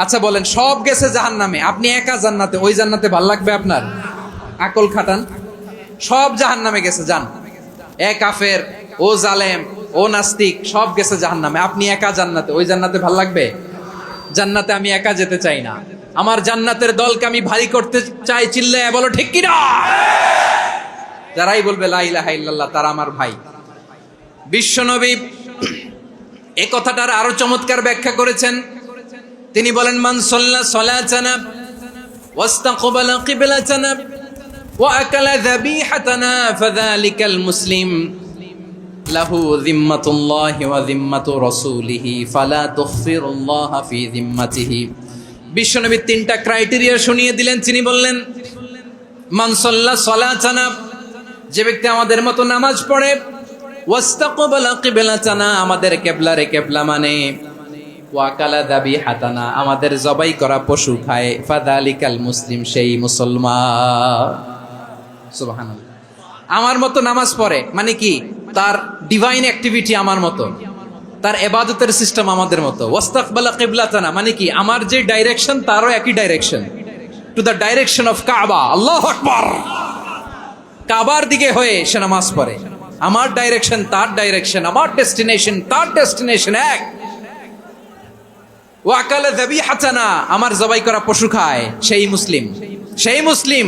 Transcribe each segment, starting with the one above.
আচ্ছা বলেন, সব গেছে জাহান্নামে, আপনি একা জান্নাতে, ওই জান্নাতে ভাল লাগবে আপনার? আকল খাটান। সব জাহান্নামে গেছে, যান। এ কাফের, ও জালেম, ও নাস্তিক, সব গেছে জাহান্নামে, আপনি একা জান্নাতে, ওই জান্নাতে ভাল লাগবে? জান্নাতে আমি একা যেতে চাই না, আমার জান্নাতের দলকে আমি ভারী করতে চাই। চিল্লায় বলো ঠিক কি না? যারাই বলবে লা ইলাহা ইল্লাল্লাহ তারা আমার ভাই। বিশ্বনবী এই কথাটার আরো চমৎকার ব্যাখ্যা করেছেন। তিনি বলেন, মান সাল্লা সালাতানা ওয়াস্তাকবালা কিবলাতানা ওয়া আকালা যাবিহাতানা ফাযালিকাল মুসলিম লাহু যিম্মাতুল্লাহি ওয়া যিম্মাতু রাসূলিহি ফালা তুগফিরুল্লাহা ফি যিম্মাতিহি। বিশ্বনবী তিনটা ক্রাইটেরিয়া শুনিয়ে দিলেন। তিনি বললেন, মান সাল্লা সালাতানা, যে ব্যক্তি আমাদের মতো নামাজ পড়ে, ওয়াস্তাকবালা কিবলাতানা, আমাদের কিবলারে কিবলা মানে, ওয়াকালা যাবিহাতানা, আমাদের জবাই করা পশু খায়, ফাযালিকাল মুসলিম, সেই মুসলমান। সুবহানাল্লাহ। আমার মতো নামাজ পড়ে মানে কি? তার ডিভাইন অ্যাক্টিভিটি আমার মতো, তার ইবাদতের সিস্টেম আমাদের মতো। ওয়াস্তাকবালা কিবলাতানা মানে কি? আমার যে ডাইরেকশন তারও একই direction, to the direction of কাবা। আল্লাহু আকবার। কাবার দিকে হয়ে সে নামাজ পড়ে। আমার ডাইরেকশন তার ডাইরেকশন, আমার ডেস্টিনেশন তার ডেস্টিনেশন এক। ওয়াকালা যাবিহাতানা, আমার জবাই করা পশু খায়, সেই মুসলিম, সেই মুসলিম।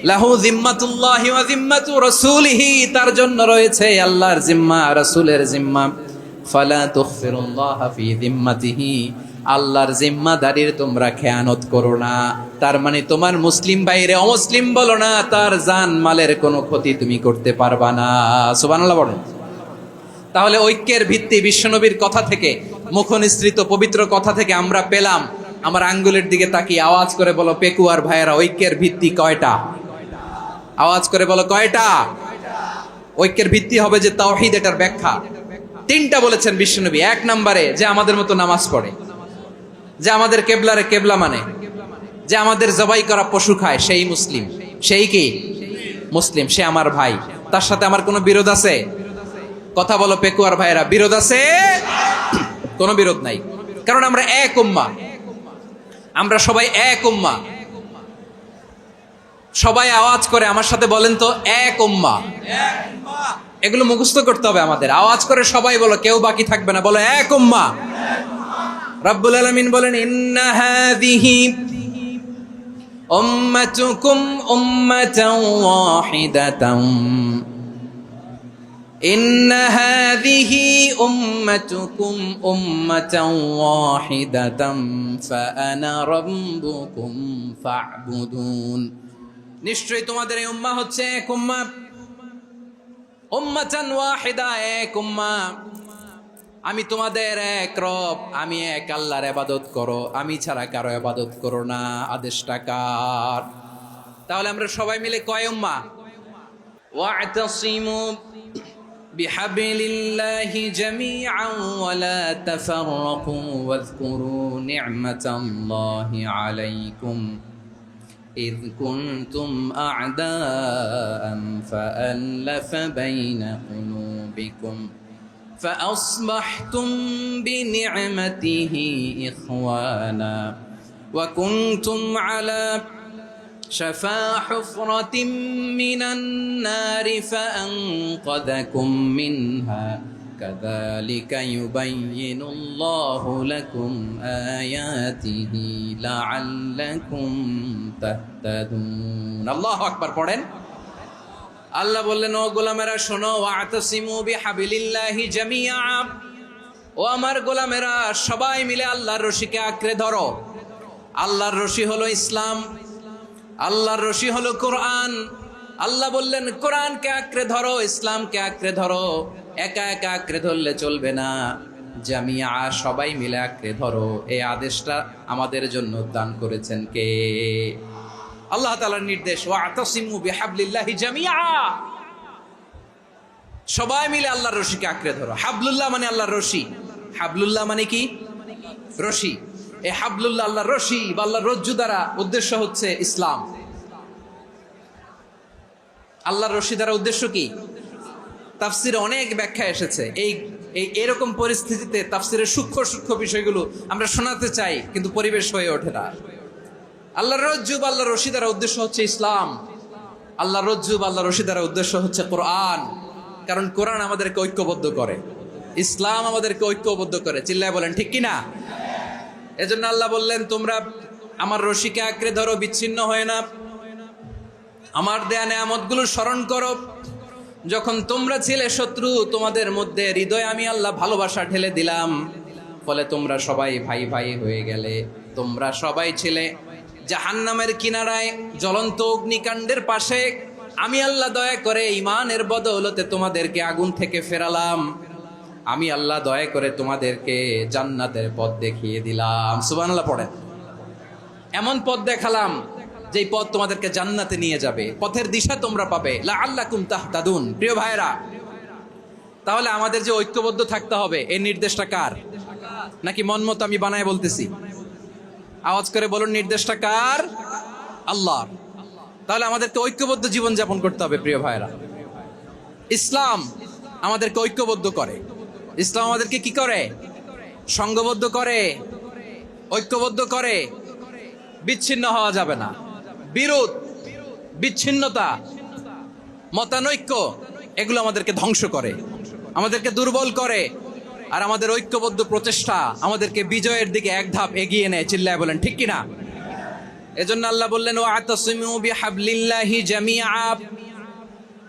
লাহু যিম্মাতুল্লাহি ওয়া যিম্মাতু রাসূলিহি, তার জন্য রয়েছে আল্লাহর জিম্মা, রাসূলের জিম্মা। ফালা তুগফিরুল্লাহা ফি যিম্মাতিহি, আল্লাহর জিম্মাদারির তোমরা খেয়ানত করো না। তার মানে তোমার মুসলিম বাইরে অমুসলিম বলো না, তার জান মালের কোনো ক্ষতি তুমি করতে পারবা না। সুবহানাল্লাহ বলেন। তাহলে ঐক্যের ভিত্তি বিশ্বনবীর কথা থেকে, মুখনিসৃত পবিত্র কথা থেকে আমরা পেলাম। আমার আঙ্গুলের দিকে তাকিয়ে আওয়াজ করে বলো পেকুয়ার ভাইয়েরা, ঐক্যের ভিত্তি কয়টা? আওয়াজ করে বলো কয়টা? ঐক্যের ভিত্তি হবে যে তাওহীদ, এটার ব্যাখ্যা তিনটা বলেছেন বিশ্বনবী। এক নম্বরে, যে আমাদের মতো নামাজ পড়ে, যে আমাদের কেবলারে কেবলা মানে, যে আমাদের জবাই করা পশু খায়, সেই মুসলিম। সেই কি মুসলিম? সে আমার ভাই। তার সাথে আমার কোনো বিরোধ আছে? কথা বলো পেকুয়ার ভাইরা, বিরোধ আছে? কোনো বিরোধ নাই, কারণ আমরা এক উম্মাহ, আমরা সবাই এক উম্মাহ। সবাই আওয়াজ করে আমার সাথে বলেন তো, এক উম্মাহ। এগুলো মুখস্থ করতে হবে আমাদের। আওয়াজ করে সবাই বলো, কেউ বাকি থাকবে না, বলো এক উম্মাহ। রব্বুল আলামিন বলেন, ইন্না হাযিহি উম্মাতুকুম উম্মাতান ওয়াহিদাতান, ইন্না হাযিহি উম্মাতুকুম উম্মাতান ওয়াহিদাতান ফাআনা রাব্বুকুম ফা'বুদুন। নিশ্চয়ই তোমাদের এই উম্মাহ হচ্ছে এক উম্মাহ, উম্মাতান ওয়াহিদা, এক উম্মাহ। আমি তোমাদের এক রব, আমি এক আল্লাহর ইবাদত করো, আমি ছাড়া কারো ইবাদত করো না। আদেশটা কার? তাহলে আমরা সবাই মিলে কয় উম্মাহ? ওয়া'তাসিমু বিহাবলিল্লাহি জামিআন ওয়া লা তাফাররাকু ওয়াযকুরু নি'মাতাল্লাহি আলাইকুম إذ كنتم أعداء فألف بين قلوبكم فأصبحتم بنعمته إخوانا وكنتم على شفا حفرة من النار فأنقذكم منها كذلك يبين الله لكم آياته لعلكم تهتدون। আল্লাহু আকবার পড়েন। আল্লাহ বললেন, ও গোলামেরা শোনো, ওয়া'তাসিমু বিহাবলিল্লাহি জামিআ, ও আমার গোলামেরা সবাই মিলে আল্লাহর রশিকে আঁকড়ে ধরো। আল্লাহর রশি হলো ইসলাম, আল্লাহর রশি হলো কোরআন। আল্লাহ বললেন, কোরআনকে আঁকড়ে ধরো, ইসলামকে আঁকড়ে ধরো। একা একা আঁকড়ে ধরলে চলবে না, জামিআ, সবাই মিলে আঁকড়ে ধরো। এই আদেশটা আমাদের জন্য দান করেছেন কে? আল্লাহ তাআলার নির্দেশ, ওয়া'তাসিমু বিহাবলিল্লাহি জামিআ, সবাই মিলে আল্লাহর রশিকে আঁকড়ে ধরো। হাবলুল্লাহ মানে আল্লাহর রশি। হাবলুল্লাহ মানে কি? রশি। এই হাবলুল্লাহ আল্লাহর রশি বা আল্লাহর রজ্জু দ্বারা উদ্দেশ্য হচ্ছে ইসলাম। আল্লাহর রশি দ্বারা উদ্দেশ্য কি? তাফসিরে অনেক ব্যাখ্যা এসেছে। এরকম পরিস্থিতিতে তাফসিরের সূক্ষ্ম সূক্ষ্ম বিষয়গুলো আমরা শোনাতে চাই, কিন্তু পরিবেশ হয়ে ওঠে না। আল্লাহর রজ্জুব, আল্লাহর রশি দ্বারা উদ্দেশ্য হচ্ছে ইসলাম। আল্লাহর রজ্জুব, আল্লাহর রশি দ্বারা উদ্দেশ্য হচ্ছে কোরআন। কারণ কোরআন আমাদেরকে ঐক্যবদ্ধ করে, ইসলাম আমাদেরকে ঐক্যবদ্ধ করে। চিল্লায় বলেন ঠিক কিনা? এজন্য আল্লাহ বললেন, তোমরা আমার রশিকে আঁকড়ে ধরো, বিচ্ছিন্ন হয় না। আমার দেয়া নেয়ামতগুলো স্মরণ করো। যখন তোমরা ছিলে শত্রু, তোমাদের মধ্যে হৃদয়ে আমি আল্লাহ ভালোবাসা ঢেলে দিলাম, ফলে তোমরা সবাই ভাই ভাই হয়ে গেলে। তোমরা সবাই ছিলে জাহান্নামের কিনারায়, জ্বলন্ত অগ্নিকাণ্ডের পাশে। আমি আল্লাহ দয়া করে ঈমানের বদৌলতে তোমাদেরকে আগুন থেকে ফেরালাম। আমি আল্লাহ দয়া করে তোমাদেরকে জান্নাতের পথ দেখিয়ে দিলাম। সুবহানাল্লাহ পড়েন। এমন পথ দেখালাম যেই পথ তোমাদেরকে জান্নাতে নিয়ে যাবে, পথের দিশা তোমরা পাবে। লাআল্লাকুম তাহতাদুন। প্রিয় ভাইরা, তাহলে আমাদের যে ঐক্যবদ্ধ থাকতে হবে, এই নির্দেশটা কার? নাকি মন মতো আমি বানায় বলতেছি? আওয়াজ করে বলুন, নির্দেশটা কার? আল্লাহর। তাহলে আমাদেরকে ঐক্যবদ্ধ জীবন যাপন করতে হবে। প্রিয় ভাইরা, ইসলাম আমাদেরকে ঐক্যবদ্ধ করে। ইসলাম আমাদেরকে কি করে? সংঘবদ্ধ করে, ঐক্যবদ্ধ করে। বিচ্ছিন্ন হওয়া যাবে না। বিরোধ, বিচ্ছিন্নতা, মতানৈক্য, এগুলো আমাদেরকে ধ্বংস করে, আমাদেরকে দুর্বল করে। আর আমাদের ঐক্যবদ্ধ প্রচেষ্টা আমাদেরকে বিজয়ের দিকে এক ধাপ এগিয়ে নেয়। চিল্লায় বলেন ঠিক কিনা? এজন্য আল্লাহ বললেন, ওয়াতাসিমু বিহাবলিল্লাহি জামিআ।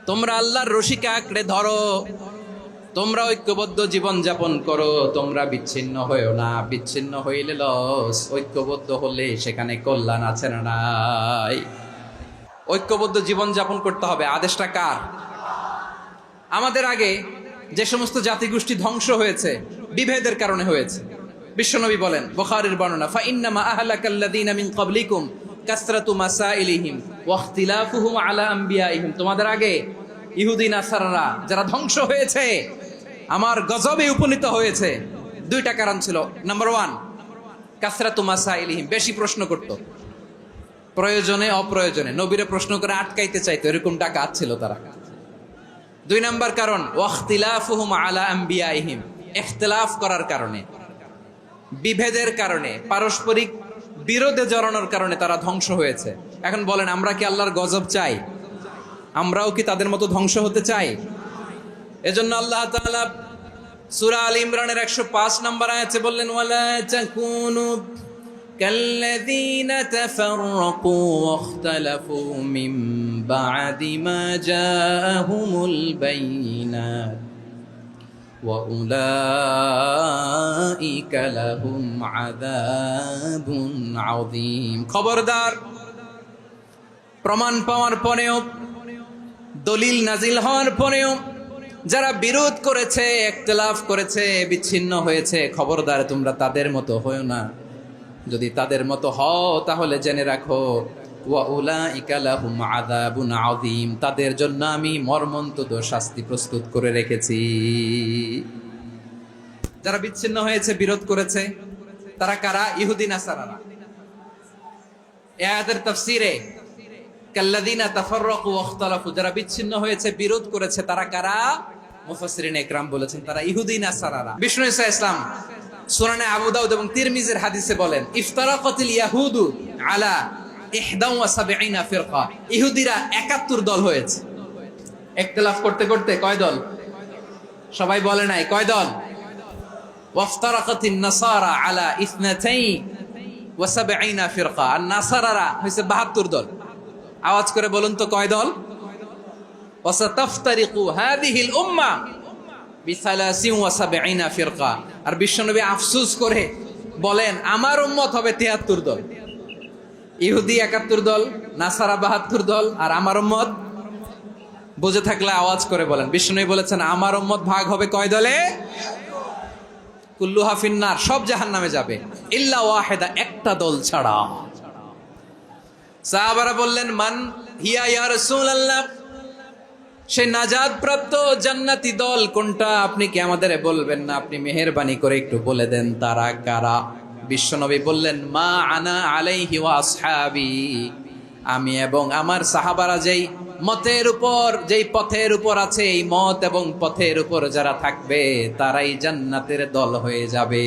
তোমরা আল্লাহর রশিকে আঁকড়ে ধরো, তোমরা ঐক্যবদ্ধ জীবন যাপন করো, তোমরা বিচ্ছিন্ন হইও না। বিচ্ছিন্ন হইলে লস, ঐক্যবদ্ধ হলে সেখানে কল্যাণ আছে না নাই? ঐক্যবদ্ধ জীবন যাপন করতে হবে। আদেশটা কার? আমাদের আগে যে সমস্ত জাতিগোষ্ঠী ধ্বংস হয়েছে, বিভেদের কারণে হয়েছে। বিশ্বনবী বলেন, বুখারীর বর্ণনা, ফাইন্নামা আহলাকাল্লাযীনা মিন ক্বাবলিকুম কাসরাতু মাসাইলিহিম ওয়া ইখতিলাফুহুম আলা আমবিয়াইহিম। তোমাদের আগে ইহুদি নাসারারা যারা ধ্বংস হয়েছে, আমার গজবে উপনীত হয়েছে, দুইটা কারণ ছিল। নাম্বার 1, কাসরাতু মাসাইলিহিম, বেশি প্রশ্ন করত, প্রয়োজনে অপ্রয়োজনে নবীরে প্রশ্ন করে আটকাইতে চাইতো, এরকম ডাকাত ছিল তারা। 2 নাম্বার কারণ, ওয়াখতিলাফুহুম আলা আমবিয়াইহিম, ইখতিলাফ করার কারণে, বিভেদের কারণে, পারস্পরিক বিরোধে জড়ানোর কারণে তারা ধ্বংস হয়েছে। এখন বলেন, আমরা কি আল্লাহর গজব চাই? আমরাও কি তাদের মতো ধ্বংস হতে চাই? এজন্য আল্লাহ তাআলা সূরা আল ইমরানের 105 নম্বর আয়াতে বললেন, ওয়ালা তাকুনু কাল্লাযীনা তাফাররাকু ওয়াখতালাফু মিন বা'দি মা জাআহুমুল বাইয়িনাত ওয়া উলাইকা লাহুম আযাবুন আযীম। খবরদার, প্রমাণ পাওয়ার পরেও, দলিল নাজিল হওয়ার পরেও যারা বিরোধ করেছে, ইখতিলাফ করেছে, বিচ্ছিন্ন হয়েছে, খবরদার তোমরা তাদের মতো হয়ো না। যদি তাদের মতো হও তাহলে জেনে রাখো, ওয়া উলাইকা লাহুম আযাবুন আযীম, তাদের জন্য আমি মর্মন্তুদ শাস্তি প্রস্তুত করে রেখেছি। যারা বিচ্ছিন্ন হয়েছে, বিরোধ করেছে, তারা কারা? ইহুদি নাসারারা। এই আয়াতের তাফসীরে কাল্লাযীনা তাফাররাকু ওয়াখতালাফু, যারা বিচ্ছিন্ন হয়েছে, বিরোধ করেছে, তারা কারা? মুফাসসিরিন ইকরাম বলেছেন তারা ইহুদি নাসারারা। বিষ্ণু ঈসা ইসলাম সুনানে আবু দাউদ এবং তিরমিজির হাদিসে বলেন, ইফতারাকাতিল ইয়াহুদু আলা 71 ফিরকা। ইহুদিরা 71 দল হয়েছে। ইখতিলাফ করতে করতে কয় দল? সবাই বলে নাই, কয় দল? ওয়াফতারাকাতিন নাসারা আলা 72 ফিরকা। আর নাসারারা হইছে 72 দল। আওয়াজ করে বলুন তো, কয় দল? ওয়াসাতাফতারিকু হাযিহিল উম্মাহ বি73 ফিরকা। আর বিশ্বনবী আফসোস করে বলেন, আমার উম্মত হবে 73 দল। ইহুদি 71 দল, নাসারা 72 দল, আর আমার উম্মত, বুঝে থাকলে আওয়াজ করে বলেন। বিশ্বনবী বলেছেন, আমার উম্মত ভাগ হবে কয় দলে? কুল্লুহা ফিন্নার, সব জাহান্নামে যাবে, ইল্লা ওয়াহিদা, একটা দল ছাড়া। সাহাবারা বললেন, মান হিয়া ইয়া রাসূলুল্লাহ, সে নাজাত প্রাপ্ত জান্নাতি দল কোনটা? আপনি কি আমাদের বলবেন না? আপনি মেহেরবানি করে একটু বলে দেন তারা কারা। বিশ্বনবী বললেন, মা আনা আলাইহি ওয়া আসহাবি, আমি এবং আমার সাহাবারা যেই মতের উপর, যেই পথের উপর আছে, এই মত এবং পথের উপর যারা থাকবে তারাই জান্নাতের দল হয়ে যাবে।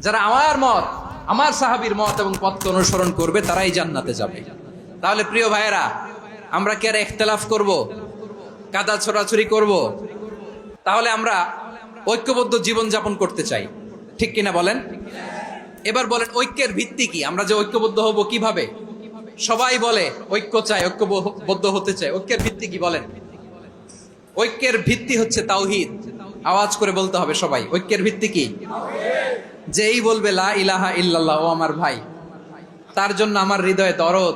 যারা আমার মত, আমার সাহাবীর মত এবং পথকে অনুসরণ করবে তারাই জান্নাতে যাবে। তাহলে প্রিয় ভাইয়েরা, আমরা কি আর ইখতিলাফ করব, কাদা ছোড়াছুরি করব? তাহলে আমরা ঐক্যবদ্ধ জীবন যাপন করতে চাই, ঠিক কিনা বলেন? এবার বলেন ঐক্যের ভিত্তি কি? আমরা যে ঐক্যবদ্ধ হব কিভাবে? সবাই বলে ঐক্য চাই, ঐক্যবদ্ধ হতে চাই। ঐক্যের ভিত্তি কি বলেন? ঐক্যের ভিত্তি হচ্ছে তাওহীদ। আওয়াজ করে বলতে হবে সবাই, ঐক্যের ভিত্তি কি? যেই বলবে লা ইলাহা ইল্লাল্লাহ, ও আমার ভাই, তার জন্য আমার হৃদয়ে দরদ,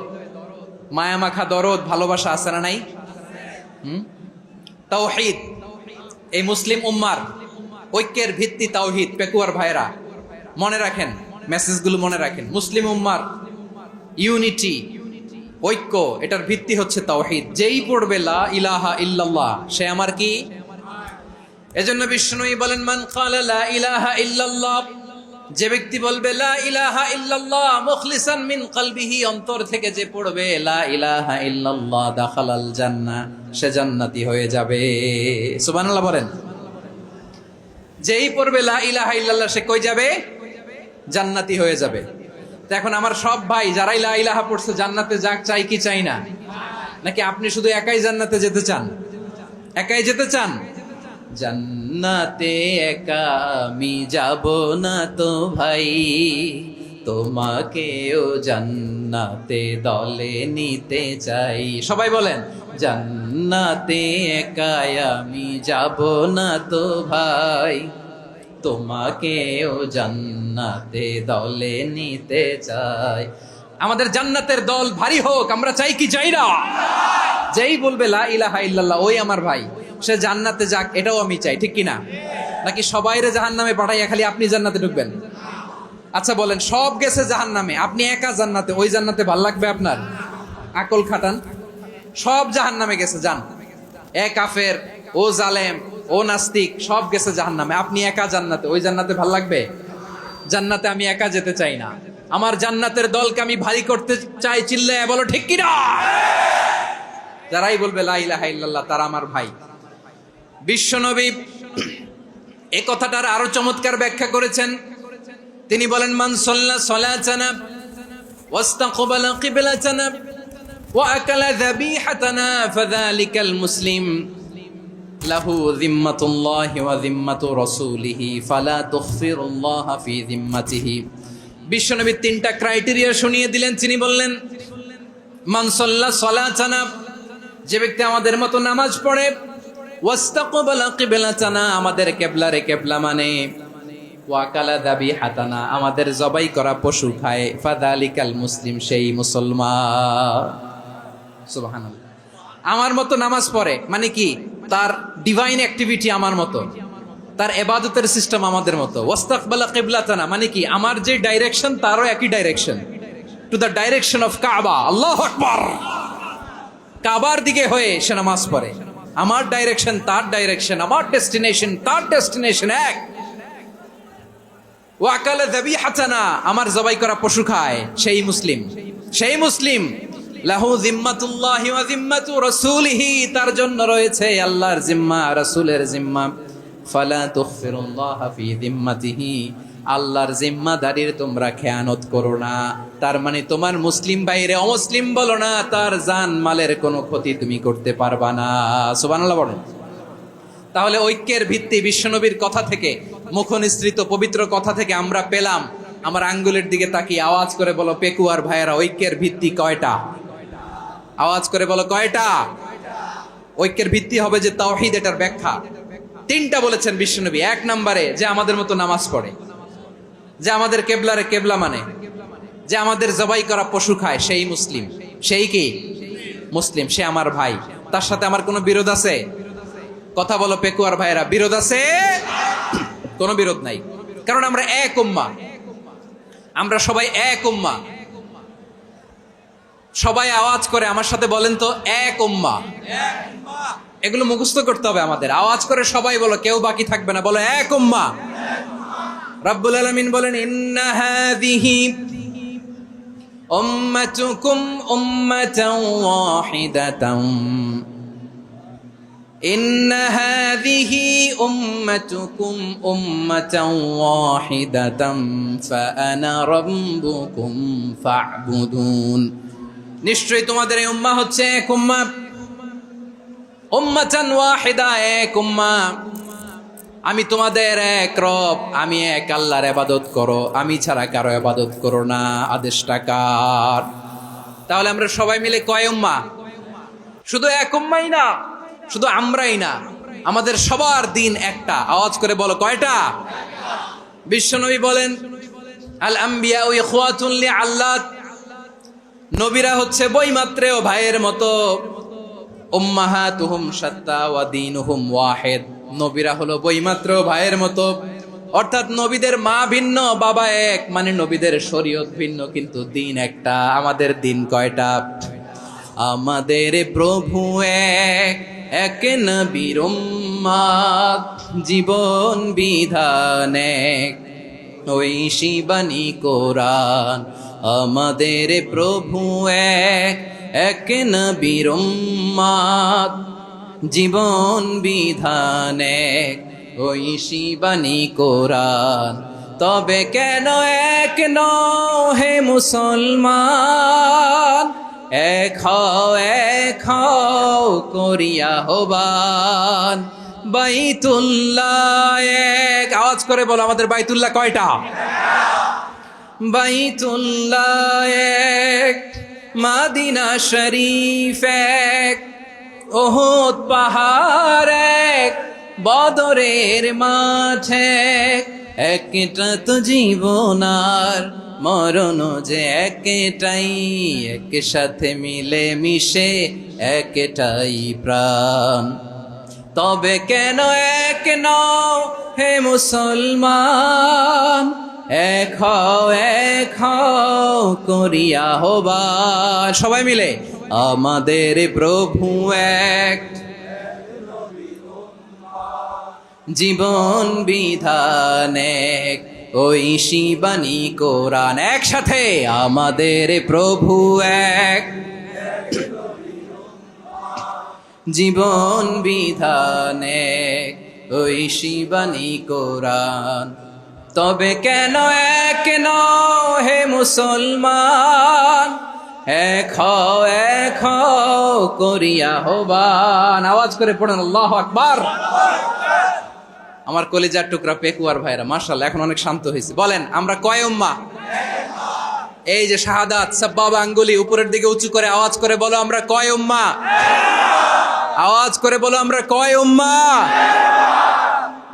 মায়ামাখা দরদ, ভালোবাসা আছে না নাই? তাওহীদ। এই মুসলিম উম্মার ঐক্যের ভিত্তি তাওহীদ। পেকুয়ার ভাইরা মনে রাখেন, মেসেজগুলো মনে রাখেন। মুসলিম উম্মার ইউনিটি, ঐক্য, এটার ভিত্তি হচ্ছে তাওহীদ। যেই পড়বে লা ইলাহা ইল্লাল্লাহ, সে আমার কি? এজন্য বিষ্ণুই বলেন, মান ক্বালা লা ইলাহা ইল্লাল্লাহ, যে ব্যক্তি বলবে লা ইলাহা ইল্লাল্লাহ মুখলিসান মিন কলবিহি, অন্তর থেকে যে পড়বে লা ইলাহা ইল্লাল্লাহ, দাখালাল জান্নাহ, সে জান্নাতি হয়ে যাবে। সুবহানাল্লাহ বলেন। যেই পড়বে লা ইলাহা ইল্লাল্লাহ, সে কই যাবে? জান্নাতি হয়ে যাবে। তো এখন আমার সব ভাই যারাই লা ইলাহা পড়ছে জান্নাতে যাক, চাই কি চাই না? নাকি আপনি শুধু একাই জান্নাতে যেতে চান? একাই যেতে চান? জান্নাতে একা আমি যাব না তো ভাই, তোমাকেও জান্নাতে দলে নিতে চাই। সবাই বলেন, জান্নাতে একা আমি যাব না তো ভাই, তোমাকেও জান্নাতে দলে নিতে চাই। আমাদের জান্নাতের দল ভারী হোক, আমরা চাই কি চাই না? যেই বলবে লা ইলাহা ইল্লাল্লাহ, ওই আমার ভাই, সে জান্নাতে যাক, এটাও আমি চাই, ঠিক কিনা? নাকি সবাইরে জাহান্নামে পাঠাইয়া খালি আপনি জান্নাতে ঢুকবেন? আচ্ছা বলেন, সব গেছে জাহান্নামে, আপনি একা জান্নাতে, ওই জান্নাতে ভাল লাগবে আপনার? আকল খাটান। সব জাহান্নামে গেছে, যান। এ কাফের, ও জালেম, ও নাস্তিক, সব গেছে জাহান্নামে, আপনি একা জান্নাতে, ওই জান্নাতে ভাল লাগবে? জান্নাতে আমি একা যেতে চাই না, আমার জান্নাতের দলকে আমি ভারী করতে চাই। চিল্লায় বলো ঠিক কিনা? যারাই বলবে লা ইলাহা ইল্লাল্লাহ, তারা আমার ভাই। বিশ্বনবী এই কথাটার আরো চমৎকার ব্যাখ্যা করেছেন। তিনি বলেন, মান সাল্লা সালাতানা ওয়াস্তাকবালা কিবলাতানা ওয়া আকালা যাবিহাতানা ফাযালিকাল মুসলিম লাহু যিম্মাতুল্লাহি ওয়া যিম্মাতু রাসূলিহি ফালা তুগফিরুল্লাহা ফি যিম্মাতিহি। বিশ্বনবী তিনটা ক্রাইটেরিয়া শুনিয়ে দিলেন। তিনি বললেন, মান সাল্লা সালাতানা, যে ব্যক্তি আমাদের মতো নামাজ পড়ে, ওয়াস্তাকবালা কিবলাতানা, আমাদের কিবলারে কিবলা মানে, ওয়াকালা যাবিহাতানা, আমাদের জবাই করা পশু খায়, ফাযালিকাল মুসলিম, সেই মুসলমান। সুবহানাল্লাহ। আমার মতো নামাজ পড়ে মানে কি? তার ডিভাইন অ্যাক্টিভিটি আমার মতো, তার ইবাদতের সিস্টেম আমাদের মতো। ওয়াস্তাকবালা কিবলাতানা মানে কি? আমার যে ডাইরেকশন তারও একই direction, to the direction of কাবা। আল্লাহু আকবার। কাবার দিকে হয়ে সে নামাজ পড়ে। আমার ডাইরেকশন তার ডাইরেকশন, আমার ডেস্টিনেশন তার ডেস্টিনেশন এক। ওয়াকালা যাবিহাতানা, আমার জবাই করা পশু খায়, সেই মুসলিম। সেই মুসলিম। লাহু যিম্মাতুল্লাহি ওয়া যিম্মাতু রাসূলিহি, তার জন্য রয়েছে আল্লাহর জিম্মা, রাসূলের জিম্মা। ফালা তুগফিরুল্লাহা ফি যিম্মাতিহি, আল্লাহর জিম্মাদারির তোমরা খেয়ানত করো না। তার মানে তোমার মুসলিম বাইরে অমুসলিম বলো না, তার জান মালের কোনো ক্ষতি তুমি করতে পারবা না। সুবহানাল্লাহ বলেন। তাহলে ঐক্যের ভিত্তি বিশ্বনবীর কথা থেকে, মুখনিসৃত পবিত্র কথা থেকে আমরা পেলাম। আমার আঙ্গুলের দিকে তাকিয়ে আওয়াজ করে বলো পেকুয়ার ভাইয়েরা, ঐক্যের ভিত্তি কয়টা? আওয়াজ করে বলো কয়টা? ঐক্যের ভিত্তি হবে যে তাওহীদ, এটার ব্যাখ্যা তিনটা বলেছেন বিশ্বনবী। এক নম্বরে, যে আমাদের মতো নামাজ পড়ে, যে আমাদের কেবলারে কেবলা মানে, যে আমাদের জবাই করা পশু খায়, সেই মুসলিম। সেই কি? মুসলিম। সে আমার ভাই। তার সাথে আমার কোনো বিরোধ আছে? কথা বলো পেকুয়ার ভাইরা, বিরোধ আছে? কোনো বিরোধ নাই, কারণ আমরা এক উম্মাহ, আমরা সবাই এক উম্মাহ। সবাই আওয়াজ করে আমার সাথে বলেন তো, এক উম্মাহ। এগুলো মুখস্থ করতে হবে আমাদের। আওয়াজ করে সবাই বলো, কেউ বাকি থাকবে না, বলো এক উম্মাহ। রব্বুল আলামিন বলেন, ইন্না হাযিহি উম্মাতুকুম উম্মাতান ওয়াহিদাতাম ইন্না হাযিহি উম্মাতুকুম উম্মাতান ওয়াহিদাতাম ফাআনা রাব্বুকুম ফা'বুদুন। নিশ্চয়ই তোমাদের এই উম্মাহ হচ্ছে এক উম্মাহ, উম্মাতান ওয়াহিদা, এক উম্মাহ। আমি তোমাদের এক রব, আমি এক আল্লাহর ইবাদত করো, আমি ছাড়া কারো ইবাদত করো না। আদেশটা কার? তাহলে আমরা সবাই মিলে কয় উম্মাহ? শুধু এক উম্মাই না, শুধু আমরাই না, আমাদের সবার দিন একটা। আওয়াজ করে বলো, কয়টা? বিশ্বনবী বলেন, আল আম্বিয়া ইখওয়াতুন লিআল্লাত, নবীরা হচ্ছে বইমাত্রেও ভাইয়ের মতো। উম্মাহাতুহুম শাত্তা ওয়া দীনুহুম ওয়াহিদ, নবীরা হলো বইমাত্রেও ভাইয়ের মতো। অর্থাৎ নবীদের মা ভিন্ন, বাবা এক, মানে নবীদের শরীয়ত ভিন্ন, কিন্তু দিন একটা। আমাদের দিন কয়টা? আমাদের প্রভু এক, এক নবীর উম্মাত, জীবন বিধান এক, ঐশী বাণী কোরআন। আমাদের প্রভু এক, এক নবীর উম্মাত, জীবন বিধান এক, ঐশী বাণী কোরআন। তবে কেন এক নও হে মুসলমান? এক হও করিয়া হবান। বাইতুল্লাহ এক, আওয়াজ করে বলো, আমাদের বাইতুল্লাহ কয়টা? বাইতুল্লাহ এক, মাদিনা শরীফ এক, উহুদ পাহাড় এক, বদরের মাঠ এক। একটা তো জীবন আর মরণ যে একটাই, একসাথে মিলে মিশে একটাই প্রাণ। তবে কেন এক নও হে মুসলমান? এক হও করিয়া হবান। সবাই মিলে, আমাদের প্রভু এক, জীবন বিধান এক, ঐশী বাণী কোরআন। একসাথে, আমাদের প্রভু এক, জীবন বিধান এক, ঐশী বাণী কোরআন। তবে কেন এক নও হে মুসলমান? এক হও করিয়া হবান। আওয়াজ করে পড়েন আল্লাহু আকবার। আমার কলিজার টুকরা পেকুয়ার ভাইরা মাশাআল্লাহ এখন অনেক শান্ত হয়েছে। বলেন, আমরা কয় উম্মাহ? এই যে শাহাদাত সাব্বাবা আঙ্গুলি উপরের দিকে উঁচু করে আওয়াজ করে বলো, আমরা কয় উম্মাহ? আওয়াজ করে বলো, আমরা কয় উম্মাহ?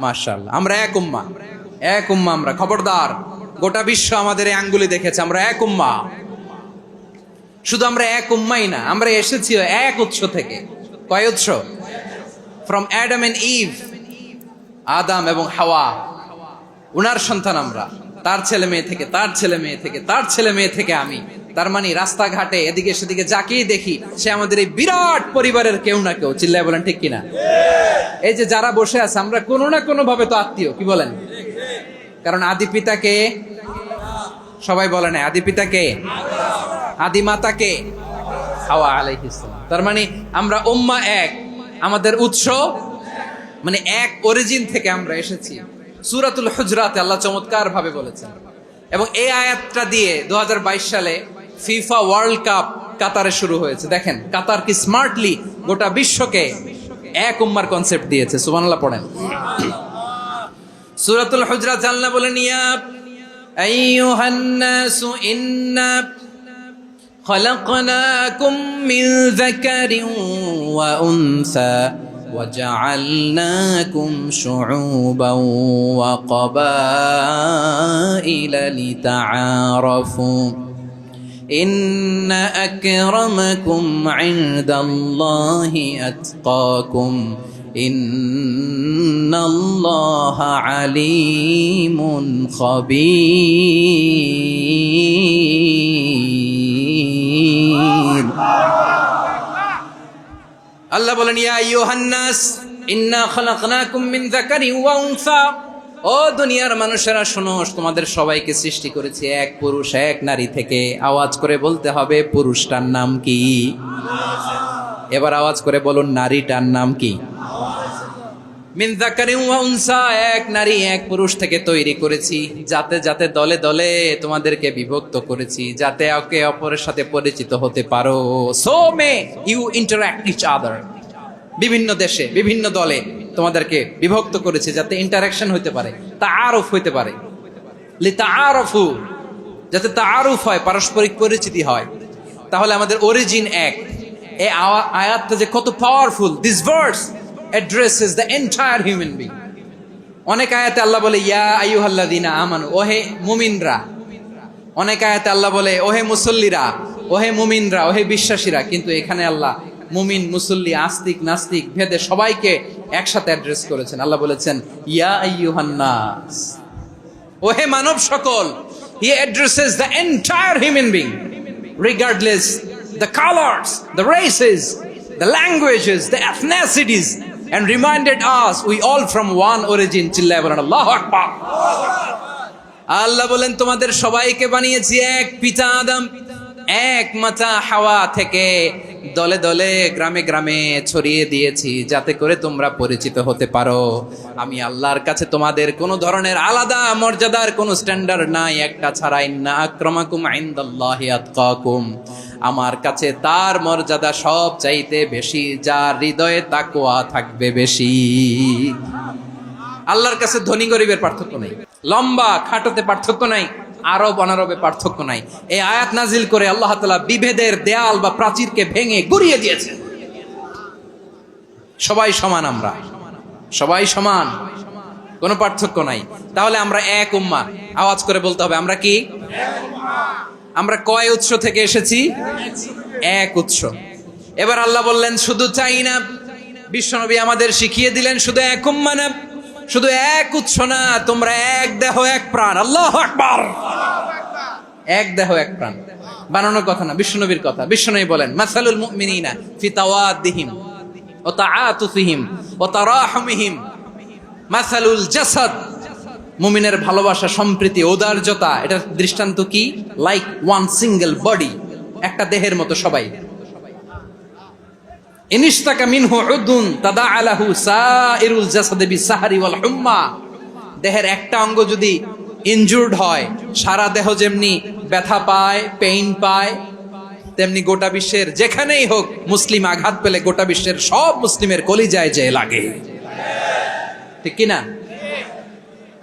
মাশাআল্লাহ, আমরা এক উম্মাহ, এক উম্মাহ আমরা। খবরদার, গোটা বিশ্ব আমাদের এই আঙ্গুলি দেখেছে, আমরা এক উম্মাহ। শুধু আমরা এক উম্মাই না, আমরা এসেছি এক উৎস থেকে। কয় উৎস? ফ্রম অ্যাডাম এন্ড ইভ, আদম এবং হাওয়া, উনার সন্তান আমরা। তার ছেলে মেয়ে থেকে, তার ছেলে মেয়ে থেকে, তার ছেলে মেয়ে থেকে আমি। তার মানে রাস্তাঘাটে এদিকে সেদিকে যাকেই দেখি সে আমাদের এই বিরাট পরিবারের কেউ না কেউ। চিল্লায় বলেন ঠিক কিনা? এই যে যারা বসে আছে, আমরা কোনো না কোনো ভাবে তো আত্মীয়। কি বলেন? কারণ আদি পিতাকে সবাই বলে না, আদি পিতাকে, আদি মাতাকে হাওয়া আলাইহিস সালাম। তার মানে আমরা উম্মাহ এক, আমাদের উৎস মানে এক অরিজিন থেকে আমরা এসেছি। সূরাতুল হুজরাতে আল্লাহ চমৎকার ভাবে বলেছেন, এবং এই আয়াতটা দিয়ে 2022 সালে ফিফা ওয়ার্ল্ড কাপ কাতারে শুরু হয়েছে। দেখেন কাতার কি স্মার্টলি গোটা বিশ্বকে এক উম্মার কনসেপ্ট দিয়েছে। সুবহানাল্লাহ পড়েন। সূরাতুল হুজরাত আল্লাহ বলেন, ইয়া আইয়ুহান নাসু ইন্না খলাকনাকুম মিন যাকারিন ওয়া উনসা وجعلناكم شعوبا وقبائل لتعارفوا إن أكرمكم عند الله أتقاكم إن الله عليم خبير। আল্লাহ বলেন, ইয়া আইয়ুহান নাস ইন্না খালাকনাকুম মিন যাকারিন ওয়া উনসা, ও দুনিয়ার মানুষেরা শোনো, তোমাদের সবাইকে সৃষ্টি করেছি এক পুরুষ এক নারী থেকে। আওয়াজ করে বলতে হবে পুরুষটার নাম কি? এবার আওয়াজ করে বলুন নারীটার নাম কি? মিন যাকারিন ওয়া উনসা, এক নারী এক পুরুষ থেকে তৈরি করেছি, যাতে যাতে দলে দলে তোমাদেরকে বিভক্ত করেছি, যাতে একে অপরের সাথে পরিচিত হতে পারো। So may you interact each other. বিভিন্ন দেশে বিভিন্ন দলে তোমাদেরকে বিভক্ত করেছে যাতে ইন্টারাকশন হতে পারে, তাআরুফ হতে পারে। লিতাআরফু, যাতে তাআরুফ হয়, পারস্পরিক পরিচিতি হয়। তাহলে আমাদের অরিজিন এক। এই আয়াতটা যে কত powerful! This verse addresses the entire human being. অনেক আয়াতে আল্লাহ বলে ইয়া আইয়ুহাল্লাযীনা আমানু, ওহে মুমিনরা। অনেক আয়াতে আল্লাহ বলে ওহে মুসল্লিরা, ওহে মুমিনরা, ওহে বিশ্বাসীরা। কিন্তু এখানে আল্লাহ মুমিন মুসল্লি আস্তিক নাস্তিক ভেদে সবাইকে একসাথে অ্যাড্রেস করেছেন। আল্লাহ বলেছেন ইয়া আইয়ুহান নাস, ওহে মানব সকল। He addresses the entire human being regardless the colors, the races, the languages, the ethnicities, and reminded us we all from one origin. চিল্লায় বলেন আল্লাহু আকবার। আল্লাহ বলেন তোমাদের সবাইকে বানিয়েছি এক পিতা আদম, এক মাতা হাওয়া থেকে, দলে দলে গ্রামে গ্রামে ছড়িয়ে দিয়েছি যাতে করে তোমরা পরিচিত হতে পারো। আমি আল্লাহর কাছে তোমাদের কোনো ধরনের আলাদা মর্যাদার কোনো স্ট্যান্ডার্ড নাই, একটা ছাড়া। ইন্না আক্রামাকুম ইনদাল্লাহি আতকাকুম, আমার কাছে তার মর্যাদা সব চাইতে বেশি যার হৃদয়ে তাকওয়া থাকবে বেশি। আল্লাহর কাছে ধনী গরিবের পার্থক্য নাই, লম্বা খাটোতে পার্থক্য নাই, আরব অনারবে পার্থক্য নাই। এই আয়াত নাজিল করে আল্লাহ তাআলা বিভেদের দেয়াল বা প্রাচীরকে ভেঙে গুড়িয়ে দিয়েছে। সবাই সমান, আমরা সবাই সমান, কোনো পার্থক্য নাই। তাহলে আমরা এক উম্মাহ। আওয়াজ করে বলতে হবে আমরা কি? আমরা কয় উৎস থেকে এসেছি? এক উৎস। এবার আল্লাহ বললেন শুধু চাই না, বিশ্বনবী আমাদের শিখিয়ে দিলেন শুধু এক উম্মাহ না, শুধু এক উৎস না, তোমরা এক দেহ এক প্রাণ। আল্লাহু আকবার। এক দেহ এক প্রাণ বানানোর কথা না, বিশ্বনবীর কথা। বিশ্বনবী বলেন মাসালুল মুমিনিনা ফি তাওয়াদ্দিহিম ওয়া তাআতুফিহিম ওয়া তারাহুমিহিম মাসালুল জাসাদ। মুমিনের ভালোবাসা, সম্প্রীতি, ঔদার্যতা, এটার দৃষ্টান্ত কি? লাইক ওয়ান সিঙ্গেল বডি, একটা দেহের মতো সবাই। ইনিশতাকা মিনহু উদুন তাদাআলাহু সাইরুল জাসাদি বিসাহরি ওয়াল হুম্মা। দেহের একটা অঙ্গ যদি ইনজুরড হয়, সারা দেহ যেমনি ব্যথা পায়, পেইন পায়, তেমনি গোটা বিশ্বের যেখানেই হোক মুসলিম আঘাত পেলে গোটা বিশ্বের সব মুসলিমের কলিজায় যে লাগে, ঠিক কি না?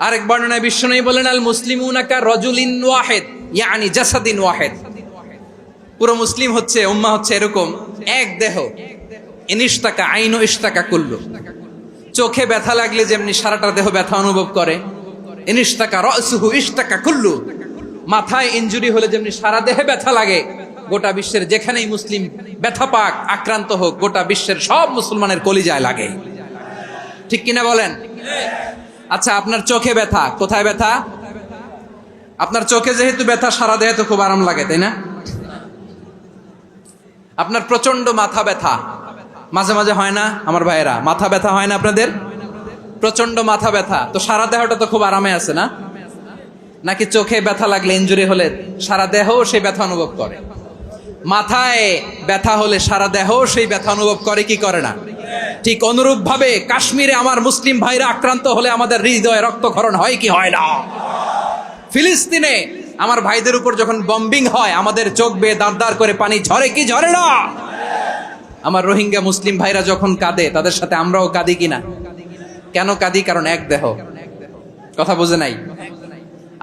আরেক বর্ণনায় বিশ্বনবী বলেন আল মুসলিমুনা কা রাজুলিন ওয়াহিদ ইয়ানি জাসাদিন ওয়াহিদ। পুরো মুসলিম হচ্ছে, উম্মাহ হচ্ছে এরকম এক দেহ। ইনিশতাকা আইনু ইশতাকা কুল্লু। চোখে ব্যথা লাগলে যেমনি সারাটা দেহ ব্যথা অনুভব করে, ইনিশতাকা রাসুহু ইশতাকা কুল্লু। মাথায় ইনজুরি হলে যেমনি সারা দেহে ব্যথা লাগে, গোটা বিশ্বের যেখানেই মুসলিম ব্যথা পাক, আক্রান্ত হোক, গোটা বিশ্বের সব মুসলমানের কলিজায় লাগে, ঠিক কিনা বলেন? আচ্ছা, আপনার চোখে ব্যথা, কোথায় ব্যথা? আপনার চোখে যেহেতু ব্যথা, সারা দেহে তো খুব আরাম লাগে, তাই না? আপনার প্রচন্ড মাথা ব্যথা মাঝে মাঝে হয় না আমার ভাইয়েরা? মাথা ব্যথা হয় না আপনাদের? প্রচন্ড মাথা ব্যথা, তো সারা দেহটা তো খুব আরামে আছে না? নাকি চোখে ব্যথা লাগলে, ইনজুরি হলে সারা দেহ সেই ব্যথা অনুভব করে? মাথায় ব্যথা হলে সারা দেহ সেই ব্যথা অনুভব করে কি করে না? ঠিক অনুরূপ ভাবে কাশ্মীরে আমার মুসলিম ভাইরা আক্রান্ত হলে আমাদের হৃদয়ে রক্তক্ষরণ হয় কি হয় না? ফিলিস্তিনে আমার ভাইদের উপর যখন বম্বিং হয়, আমাদের চোখ বেয়ে দাঁড় দাঁড় করে পানি ঝরে কি ঝরে না? আমার রোহিঙ্গা মুসলিম ভাইরা যখন কাঁদে, তাদের সাথে আমরাও কাঁদি কিনা? কেন কাঁদি? কারণ এক দেহ। কথা বুঝে নাই?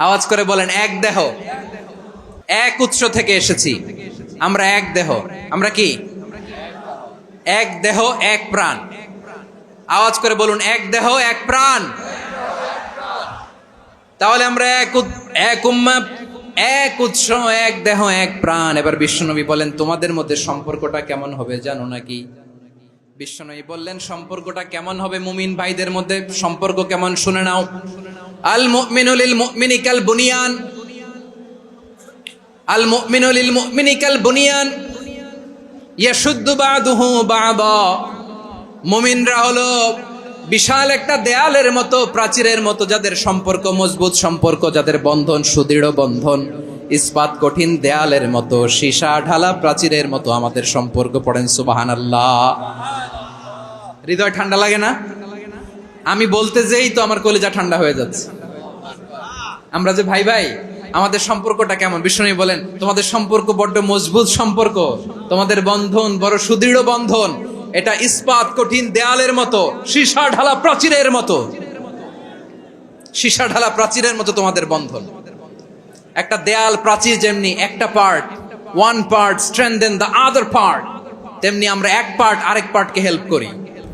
আওয়াজ করে বলেন এক দেহ, এক উৎস থেকে এসেছি, আমরা এক দেহ। আমরা কি? এক দেহ এক প্রাণ। আওয়াজ করে বলুন এক দেহ এক প্রাণ। তাহলে আমরা এক উম্মাহ, এক উৎস, এক দেহ এক প্রাণ। এবার বিশ্বনবী বলেন তোমাদের মধ্যে সম্পর্কটা কেমন হবে জানো নাকি? বিশ্বনবী বললেন সম্পর্কটা কেমন হবে মুমিন ভাইদের মধ্যে? সম্পর্ক কেমন শুনে নাও। আল মুমিনু লিল মুমিনি কাল বুনিয়ান, আল মুমিনু লিল মুমিনি কাল বুনিয়ান ইয়াশুদ্দু বা'দুহু বা'দা। মুমিনরা হলো বিশাল একটা দেয়ালের মতো, প্রাচীরের মতো, যাদের সম্পর্ক মজবুত সম্পর্ক, যাদের বন্ধন সুদৃঢ় বন্ধন, ইস্পাত কঠিন দেয়ালের মতো, সীসা ঢালা প্রাচীরের মতো আমাদের সম্পর্ক। পড়েন সুবহানাল্লাহ। হৃদয় ঠান্ডা লাগে না? আমি বলতে যেই তো আমার কলিজা ঠান্ডা হয়ে যাচ্ছে। আমরা যে ভাই ভাই, আমাদের সম্পর্কটা কেমন? বিষ্ণু বলেন তোমাদের সম্পর্ক বড্ড মজবুত সম্পর্ক, তোমাদের বন্ধন বড় সুদৃঢ় বন্ধন, এটা ইস্পাত কঠিন দেয়ালের মতো, সীসা ঢালা প্রাচীরের মতো, সীসা ঢালা প্রাচীরের মতো তোমাদের বন্ধন। একটা দেয়াল প্রাচীর যেমনি একটা part, one part strengthen the other part, তেমনি আমরা এক পার্ট আরেক পার্টকে হেল্প করি,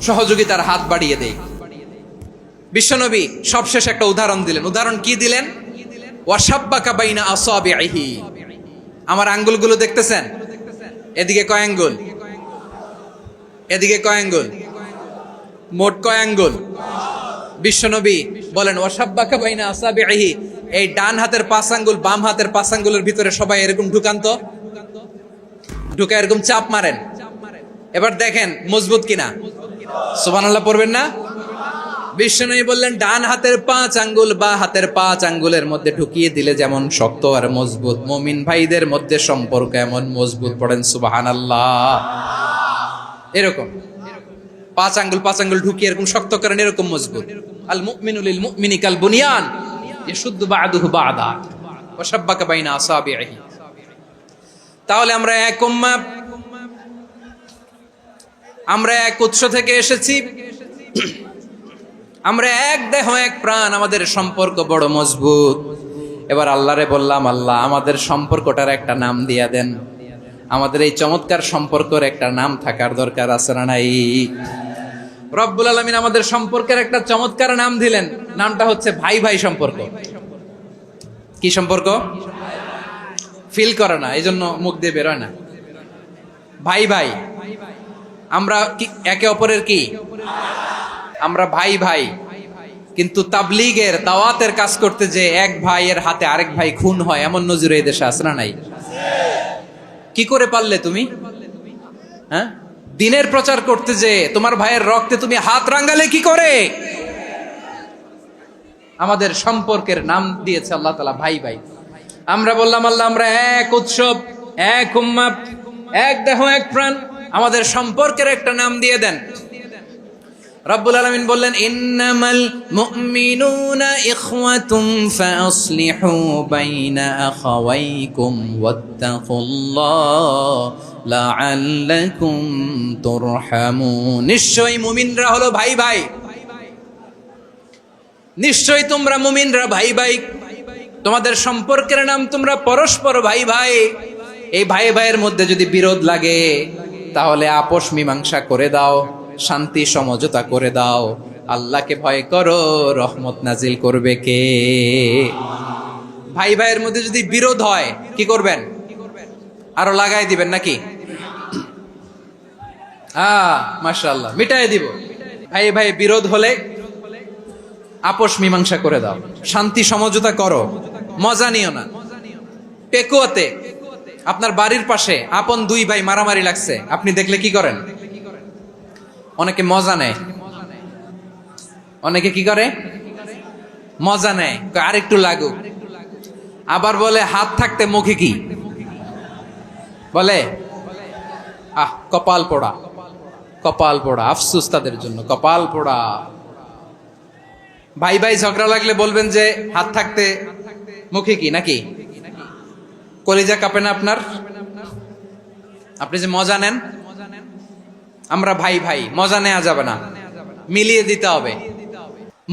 সহযোগিতার হাত বাড়িয়ে দেই। বিশ্বনবী সবশেষ একটা উদাহরণ দিলেন। উদাহরণ কি দিলেন? ওয়াশাব্বাকা বাইনা আসাবিহি। আমার আঙ্গুলগুলো দেখতেছেন? এদিকে কয় আঙ্গুল, এদিকে কয় আঙ্গুল, মোট কয় আঙ্গুল? বিশ্বনবী বলেন ওয়াশাব্বাকা বাইনা আসাবিহি, এই ডান হাতের 5 আঙ্গুল বাম হাতের 5 আঙ্গুলের ভিতরে সবাই এরকম ঢুকান তো, ঢুকে এরকম চাপ মারেন। এবার দেখেন মজবুত কিনা। সুবহানাল্লাহ পড়বেন না? বিশ্বনবী বললেন ডান হাতের 5 আঙ্গুল বা হাতের 5 আঙ্গুলের মধ্যে ঢুকিয়ে দিলে যেমন শক্ত আর মজবুত, মুমিন ভাইদের মধ্যে সম্পর্ক এমন মজবুত। পড়েন সুবহানাল্লাহ। এরকম 5 আঙ্গুল ঢুকিয়ে এরকম শক্ত করেন, এরকম মজবুত। আল মুমিনু লিল মুমিনি কাল বুনিয়ান ইয়াশুদ্দু বা'দুহু বা'দা ওয়া শাব্বাকা বাইনা আসাবিহি। তাহলে আমরা এক উম্মাহ, আমরা এক উৎস থেকে এসেছি, আমরা এক দেহ এক প্রাণ, আমাদের সম্পর্ক বড় মজবুত। এবার আল্লাহরে বললাম, আল্লাহ আমাদের সম্পর্কটার একটা নাম দিয়া দেন। আমাদের এই চমৎকার সম্পর্কের একটা নাম থাকার দরকার আছে না নাই? রব্বুল আলামিন আমাদের সম্পর্কের একটা চমৎকার নাম দিলেন। নামটা হচ্ছে ভাই ভাই সম্পর্ক। কি সম্পর্ক? ফিল করে না, এই জন্য মুখ দিয়ে বেরোয় না। ভাই ভাই, আমরা একে অপরের কি? আমরা ভাই ভাই। কিন্তু তাবলীগের দাওয়াতের কাজ করতে যে এক ভাইয়ের হাতে আরেক ভাই খুন হয়, এমন নজির এই দেশে আছে না নাই? কি করে পারলে তুমি? হ্যাঁ, দিনের প্রচার করতে যে তোমার ভাইয়ের রক্তে তুমি হাত রাঙ্গালে কি করে? আমাদের সম্পর্কের নাম দিয়েছে আল্লাহ তাআলা ভাই ভাই। আমরা বললাম আল্লাহ আমরা এক উৎসব, এক উম্মাহ, এক দেহ এক প্রাণ, আমাদের সম্পর্কের একটা নাম দিয়ে দেন। রব্বুল আলামিন বললেন ইন্নামাল মুমিনুনা ইখওয়াতুম ফাসলিহু বাইনা আখাওয়াইকুম ওয়াত্তাকুল্লাহ লাআল্লাকুম তুরহামুন। নিশ্চয়ই মুমিনরা হলো ভাই ভাই, নিশ্চয়ই তোমরা মুমিনরা ভাই ভাই, তোমাদের সম্পর্কের নাম তোমরা পরস্পর ভাই ভাই। এই ভাই ভাইয়ের মধ্যে যদি বিরোধ লাগে তাহলে আপোষ মীমাংসা করে দাও, শান্তি সমঝোতা করে দাও। আল্লাহকে ভয় করো, রহমত নাজিল করবে কে? ভাই ভাইয়ের মধ্যে যদি বিরোধ হয় কি করবেন? আরো লাগাই দিবেন নাকি? মাশাআল্লাহ, মিটাই দিব। ভাই ভাই বিরোধ হলে আপোষ মীমাংসা করে দাও, শান্তি সমঝোতা করো, মজা নিও না। পেকুয়াতে আপনার বাড়ির পাশে আপন 2 ভাই মারামারি লাগছে, আপনি দেখলে কি করেন? অনেকে মজা নেয়। অনেকে কি করে? মজা নেয়, আরেকটু লাগুক। আবার বলে হাত থাকতে মুখে কি বলে? কপাল পোড়া, কপাল পোড়া। আফসোস তাদের জন্য, কপাল পোড়া। ভাই ভাই ঝগড়া লাগলে বলবেন যে হাত থাকতে মুখে কি, নাকি? কলিজা কাঁপে না আপনার? আপনি যে মজা নেন। আমরা ভাই ভাই, মজা নেওয়া যাবে না, মিলিয়ে দিতে হবে।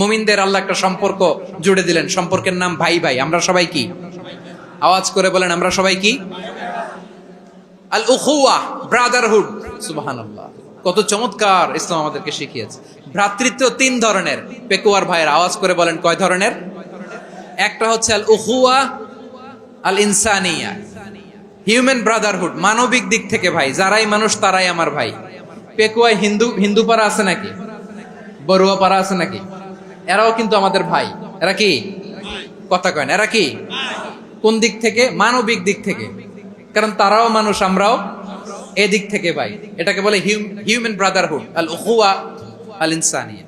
মুমিনদের আল্লাহ একটা সম্পর্ক জুড়ে দিলেন, সম্পর্কের নাম ভাই ভাই। আমরা সবাই কি? আওয়াজ করে বলেন, আমরা সবাই কি? আল উখুয়া, ব্রাদারহুড। সুবহানাল্লাহ, কত চমৎকার ইসলাম আমাদেরকে শিখিয়েছে। ভ্রাতৃত্ব 3 ধরনের। পেকুয়ার ভাইয়ের আওয়াজ করে বলেন কয় ধরনের? একটা হচ্ছে আল উখুয়া আল ইনসানিয়া, হিউম্যান ব্রাদারহুড, মানবিক দিক থেকে ভাই, যারাই মানুষ তারাই আমার ভাই। পেকুয়ায় হিন্দু পাড়া আছে নাকি? বড়ুয়া পাড়া আছে নাকি? এরাও কিন্তু আমাদের ভাই। এরা কি? কথা কয় না, এরা কি? কোন দিক থেকে? মানবিক দিক থেকে। কারণ তারাও মানুষ, আমরাও এদিক থেকে ভাই। এটাকে বলে হিউম্যান ব্রাদারহুড, আল উখুয়া আল ইনসানিয়া।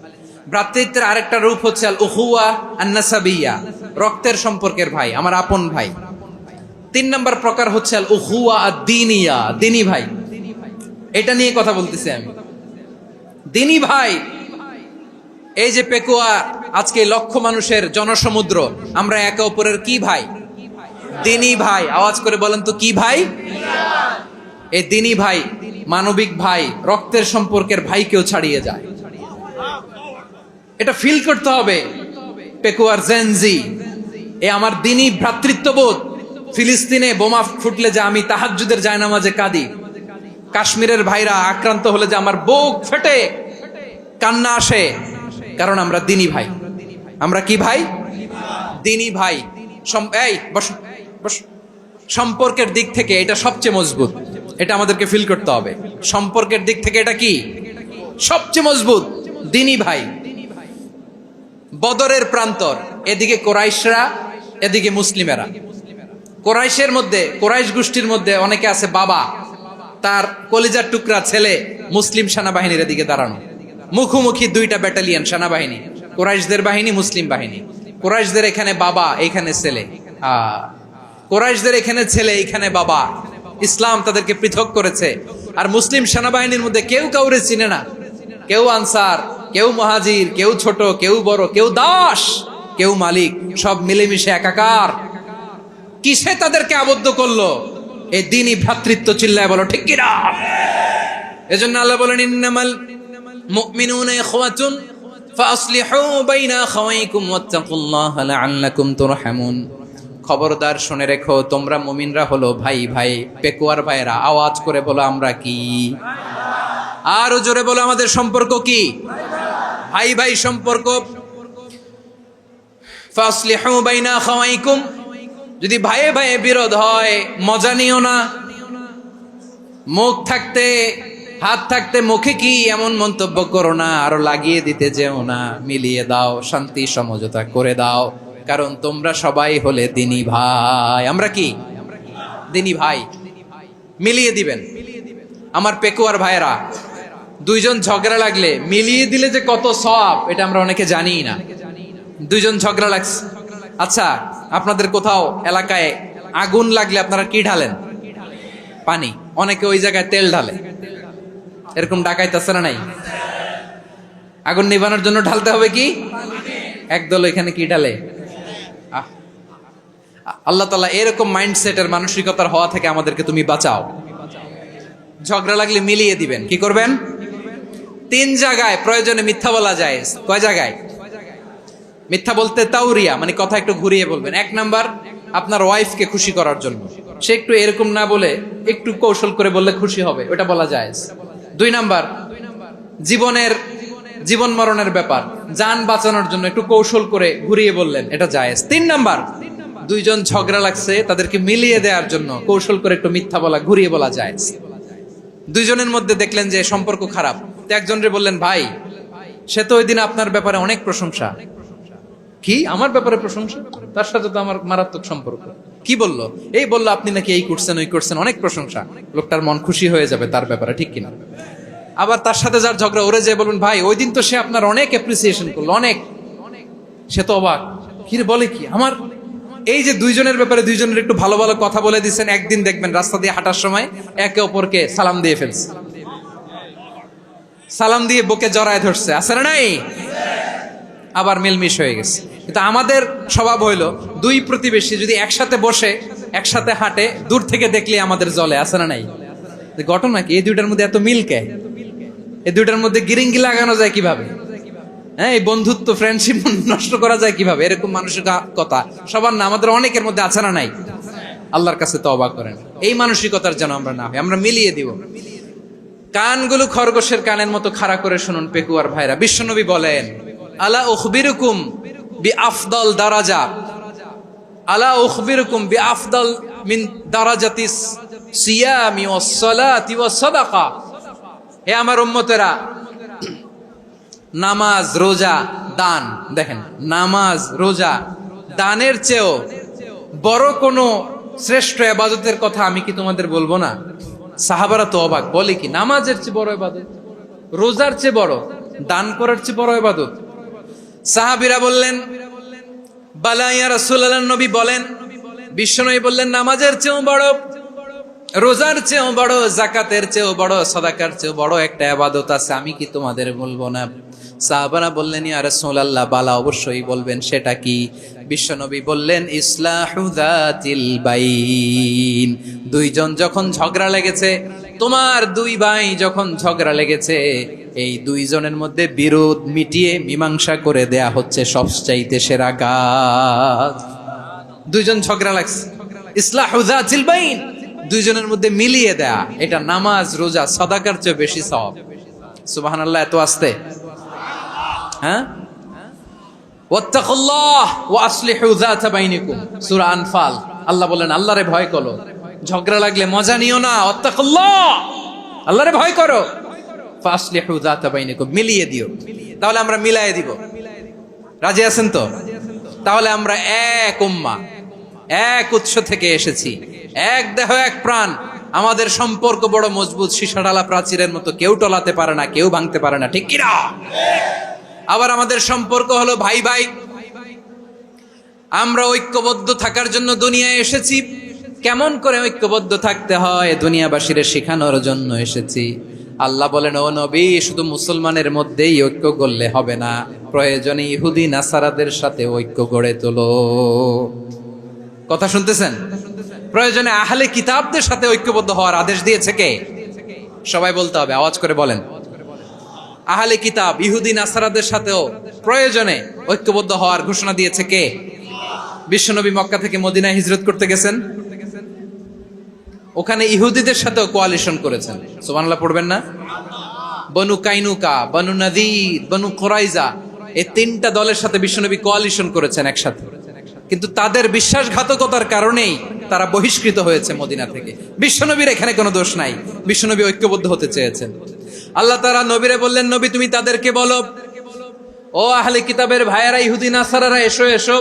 ভ্রাতৃত্বের আরেকটা রূপ হচ্ছে আল উখুয়া আন-নাসাবিয়্যা, রক্তের সম্পর্কের ভাই, আমার আপন ভাই। 3 নম্বর প্রকার হচ্ছে আল উখুয়া আদ-দীনিয়া, দিনী ভাই। এটা নিয়ে কথা বলতেছি আমি। দিনী ভাই, এই যে পেকুয়া, আজকে লক্ষ মানুষের জনসমুদ্র, আমরা একে অপরের কি ভাই? দিনী ভাই। আওয়াজ করে বলেন তো কি ভাই? এই দিনী ভাই, মানবিক ভাই, রক্তের সম্পর্কের ভাইকেও ছাড়িয়ে যায়। এটা ফিল করতে হবে। পেকুয়ার জেনজি, এ আমার দিনী ভ্রাতৃত্ববোধ। ফিলিস্তিনে বোমা ফুটলে যে আমি তাহাজ্জুদের জায়নামাজে কাঁদি, কাশ্মীরের ভাইরা আক্রান্ত হলে যে আমার বুক ফেটে কান্না আসে, কারণ আমরা দিনী ভাই। আমরা কি ভাই? দিনী ভাই। এই বস বস। সম্পর্কের দিক থেকে এটা সবচেয়ে মজবুত, এটা আমাদেরকে ফিল করতে হবে। সম্পর্কের দিক থেকে এটা কি সবচেয়ে মজবুত? দিনী ভাই। বদরের প্রান্তর, এদিকে কোরাইশরা, এদিকে মুসলিমেরা। কোরাইশের মধ্যে, কোরাইশ গোষ্ঠীর মধ্যে অনেকে আছে বাবা, তার কলিজার টুকরা ছেলে মুসলিম সেনাবাহিনীর এদিকে দাঁড়ানো, মুখোমুখি 2টা ব্যাটালিয়ন সেনাবাহিনী, কোরাইশদের বাহিনী, মুসলিম বাহিনী। কোরাইশদের এখানে বাবা, এখানে ছেলে। কোরাইশদের এখানে ছেলে, এখানে বাবা। ইসলাম তাদেরকে পৃথক করেছে। আর মুসলিম সেনাবাহিনীর মধ্যে কেউ কাউরে চিনে না, কেউ আনসার, কেউ মুহাজির, কেউ ছোট, কেউ বড়, কেউ দাস, কেউ মালিক, সব মিলেমিশে একাকার। কিসে তাদেরকে আবদ্ধ করলো? এই দ্বীনি ভ্রাতৃত্ব। চিল্লায় বলো ঠিক কিনা? এজন্য আল্লাহ বলেন, ইন্নামাল মুমিনুনা ইখওয়াতুন ফাসলিহু বাইনা আখাওয়াইকুম ওয়াত্তাকুল্লাহা লাআল্লাকুম তুরহামুন। খবরদার শুনে রেখো, তোমরা মুমিনরা হলো ভাই ভাই। পেকুয়ার ভাইরা, আওয়াজ করে বলো আমরা কি? আরো জোরে বলো আমাদের সম্পর্ক কি? ভাই ভাই সম্পর্ক। ফাসলিহু বাইনা আখাওয়াইকুম, যদি ভাইয়ে ভাইয়ে বিরোধ হয় মজা নিও না। মুখ থাকতে, হাত থাকতে মুখে কি এমন মন্তব্য করো না, আরো লাগিয়ে দিতে যেও না। মিলিয়ে দাও, শান্তি সমঝোতা করে দাও, কারণ তোমরা সবাই হলে দিনী ভাই। আমরা কি? দিনী ভাই। মিলিয়ে দিবেন। আমার পেকুয়ার ভাইরা, 2 জন ঝগড়া লাগলে মিলিয়ে দিলে যে কত সওয়াব, এটা আমরা অনেকে জানি না। 2 জন ঝগড়া লাগছে, আচ্ছা আপনাদের কোথাও এলাকায় আগুন লাগলে আপনারা কি ঢালেন? পানি। অনেকে ওই জায়গায় তেল ঢালে। এরকম ডাকাইত আছে না নাই? আগুন নিভানোর জন্য ঢালতে হবে কি? একদল এখানে কি ঢালে? আল্লাহ তাআলা এরকম মাইন্ডসেটের, মানসিকতার হওয়া থেকে আমাদেরকে তুমি বাঁচাও। ঝগড়া লাগলে মিলিয়ে দিবেন। কি করবেন? 3 জায়গায় প্রয়োজনে মিথ্যা বলা যায়। কয় জায়গায় মিথ্যা বলতে? তাওরিয়া, মানে কথা একটু ঘুরিয়ে বলবেন। 1 নাম্বার, আপনার ওয়াইফকে খুশি করার জন্য, সে একটু এরকম না বলে একটু কৌশল করে বললে খুশি হবে, ওটা বলা যায়। 2 নাম্বার, জীবন মরণের ব্যাপার, জান বাঁচানোর জন্য একটু কৌশল করে ঘুরিয়ে বললেন, এটা জায়েজ। 3 নাম্বার, 2 জন ঝগড়া লাগছে, তাদেরকে মিলিয়ে দেওয়ার জন্য কৌশল করে একটু মিথ্যা বলা, ঘুরিয়ে বলা জায়েজ। 2 জনের মধ্যে দেখলেন যে সম্পর্ক খারাপ, তো একজনরে বললেন, ভাই সে তো ওই দিন আপনার ব্যাপারে অনেক প্রশংসা। কি আমার ব্যাপারে প্রশংসা? তার সাথে তো আমার মারাত্মক সম্পর্ক। কি বললো? এই বললো আপনি নাকি এই করছেন, ওই করছেন, অনেক প্রশংসা। লোকটার মন খুশি হয়ে যাবে তার ব্যাপারে, ঠিক কিনা? আবার তার সাথে যার ঝগড়া, ওরে যে বলুন, ভাই ওই দিন তো সে আপনার অনেক অ্যাপ্রিসিয়েশন করলো, অনেক। সে তো অবাক, কি রে বলে কি? আমার এই যে 2 জনের ব্যাপারে 2 জনের একটু ভালো ভালো কথা বলে দিচ্ছেন, একদিন দেখবেন রাস্তা দিয়ে হাঁটার সময় একে অপরকে সালাম দিয়ে ফেলছে, সালাম দিয়ে বুকে জড়ায় ধরছে, আছে না নাই? আবার মিলমিশ হয়ে গেছে। কিন্তু আমাদের স্বভাব হইলো, 2 প্রতিবেশী যদি একসাথে বসে একসাথে হাঁটে, দূর থেকে দেখলে আমাদের জ্বলে, আছে না নাই? ঘটনা কি? এই 2টার মধ্যে এত মিল কে? এই 2টার মধ্যে গিরিঙ্গি লাগানো যায় কিভাবে? হ্যাঁ, এই বন্ধুত্ব, ফ্রেন্ডশিপ নষ্ট করা যায় কিভাবে? এরকম মানুষের কথা সবার না, আমাদের অনেকের মধ্যে আছে না নাই? আল্লাহর কাছে তওবা করেন, এই মানসিকতার যেন আমরা না হই, আমরা মিলিয়ে দিব। কানগুলো খরগোশের কানের মতো খাড়া করে শুনুন পেকুয়ার ভাইরা। বিশ্বনবী বলেন, আলা উখবিরুকুম বিআফদাল দারাজা, আলা উখবিরুকুম বিআফদাল মিন দারাজাতিস সিয়ামি ওয়াস সালাতি ওয়াস সাদাকা। হে আমার উম্মতেরা, নামাজ, রোজা, দান, দেখেন নামাজ, রোজা, দানের চেয়েও বড় কোনো শ্রেষ্ঠ ইবাদতের কথা আমি কি তোমাদের বলবো না? সাহাবারা তো অবাক, বলে কি নামাজের চেয়ে বড় ইবাদত, রোজার চেয়ে বড়, দান করার চেয়ে বড় ইবাদত? সাহাবীরা বললেন, বালা ইয়া রাসূলুল্লাহ, নবী বলেন। বিশ্বনবী বললেন, নামাজের চেয়েও বড়, রোজার চেয়েও বড়, যাকাতের চেয়েও বড়, সাদাকার চেয়েও বড় একটা ইবাদত আছে, আমি কি তোমাদের বলবো না? সাহাবারা বললেন, ইয়া রাসূলুল্লাহ, বালা, অবশ্যই বলবেন, সেটা কি? বিশ্বনবী বললেন, ইসলাহু যাতিল বাইন। দুইজন যখন ঝগড়া লেগেছে, তোমার দুই ভাই যখন ঝগড়া লেগেছে, এই দুইজনের মধ্যে বিরোধ মিটিয়ে মীমাংসা করে দেয়া হচ্ছে সবচাইতে সেরা কাজ। দুইজন ঝগড়া লাগছে, ইসলাহু যাতিল বাইন, দুইজনের মধ্যে মিলিয়ে দেয়া, এটা নামাজ, রোজা, সাদাকার চেয়ে বেশি সওয়াব। সুবহানাল্লাহ, এত আস্তে, হ্যাঁ? ওয়াত্তাকুল্লাহ ওয়া আসলিহু যাতা বাইনিকুম, সূরা আনফাল। আল্লাহ বলেন, আল্লাহরে ভয় করো, ঝগড়া লাগলে মজা নিও না, ওয়াত্তাকুল্লাহ, আল্লাহরে ভয় করো, ফাসলিহু যাতা বাইনিকুম, মিলিয়ে দিও। তাহলে আমরা মিলায়ে দিব, রাজি আছেন তো? তাহলে আমরা এক উম্মাহ, এক উৎস থেকে এসেছি, এক দেহ এক প্রাণ, আমাদের সম্পর্ক বড় মজবুত, সীসাডালা প্রাচীরের মতো, কেউ টলাতে পারে না, কেউ ভাঙতে পারে না, ঠিক কি না? আবার আমাদের সম্পর্ক হলো ভাই ভাই, আমরা ঐক্যবদ্ধ থাকার জন্য দুনিয়ায় এসেছি। কেমন করে ঐক্যবদ্ধ থাকতে হয় দুনিয়াবাসীর শেখানোর জন্য এসেছি। আল্লাহ বলেন, ও নবী, শুধু মুসলমানের মধ্যেই ঐক্য গড়লে হবে না, প্রয়োজনে ইহুদি নাসারাদের সাথে ঐক্য গড়ে তোলো। কথা শুনতেছেন? প্রয়োজনে আহলে কিতাবদের সাথে ঐক্যবদ্ধ হওয়ার আদেশ দিয়েছে কে? সবাই বলতে হবে, আওয়াজ করে বলেন। আহলে কিতাব, ইহুদি নাসারাদের সাথেও প্রয়োজনে ঐক্যবদ্ধ হওয়ার ঘোষণা দিয়েছে কে? বিশ্বনবী মক্কা থেকে মদিনায় হিজরত করতে গেছেন, ওখানে ইহুদিদের সাথেও কোয়ালিশন করেছেন। সুবহানাল্লাহ পড়বেন না? বনু কাইনুকা, বনু নাদির, বনু কুরাইজা, এই তিনটা দলের সাথে বিশ্বনবী কোয়ালিশন করেছেন একসাথে। কিন্তু তাদের বিশ্বাসঘাতকতার কারণেই তারা বহিষ্কৃত হয়েছে মদিনা থেকে। বিশ্বনবীর এখানে কোনো দোষ নাই, বিশ্বনবী ঐক্যবদ্ধ হতে চেয়েছেন। আল্লাহ তাআলা নবীরে বললেন, নবী তুমি তাদেরকে বলো, ও আহলে কিতাবের ভাইয়েরা, ইহুদি নাসারারা, এসো এসো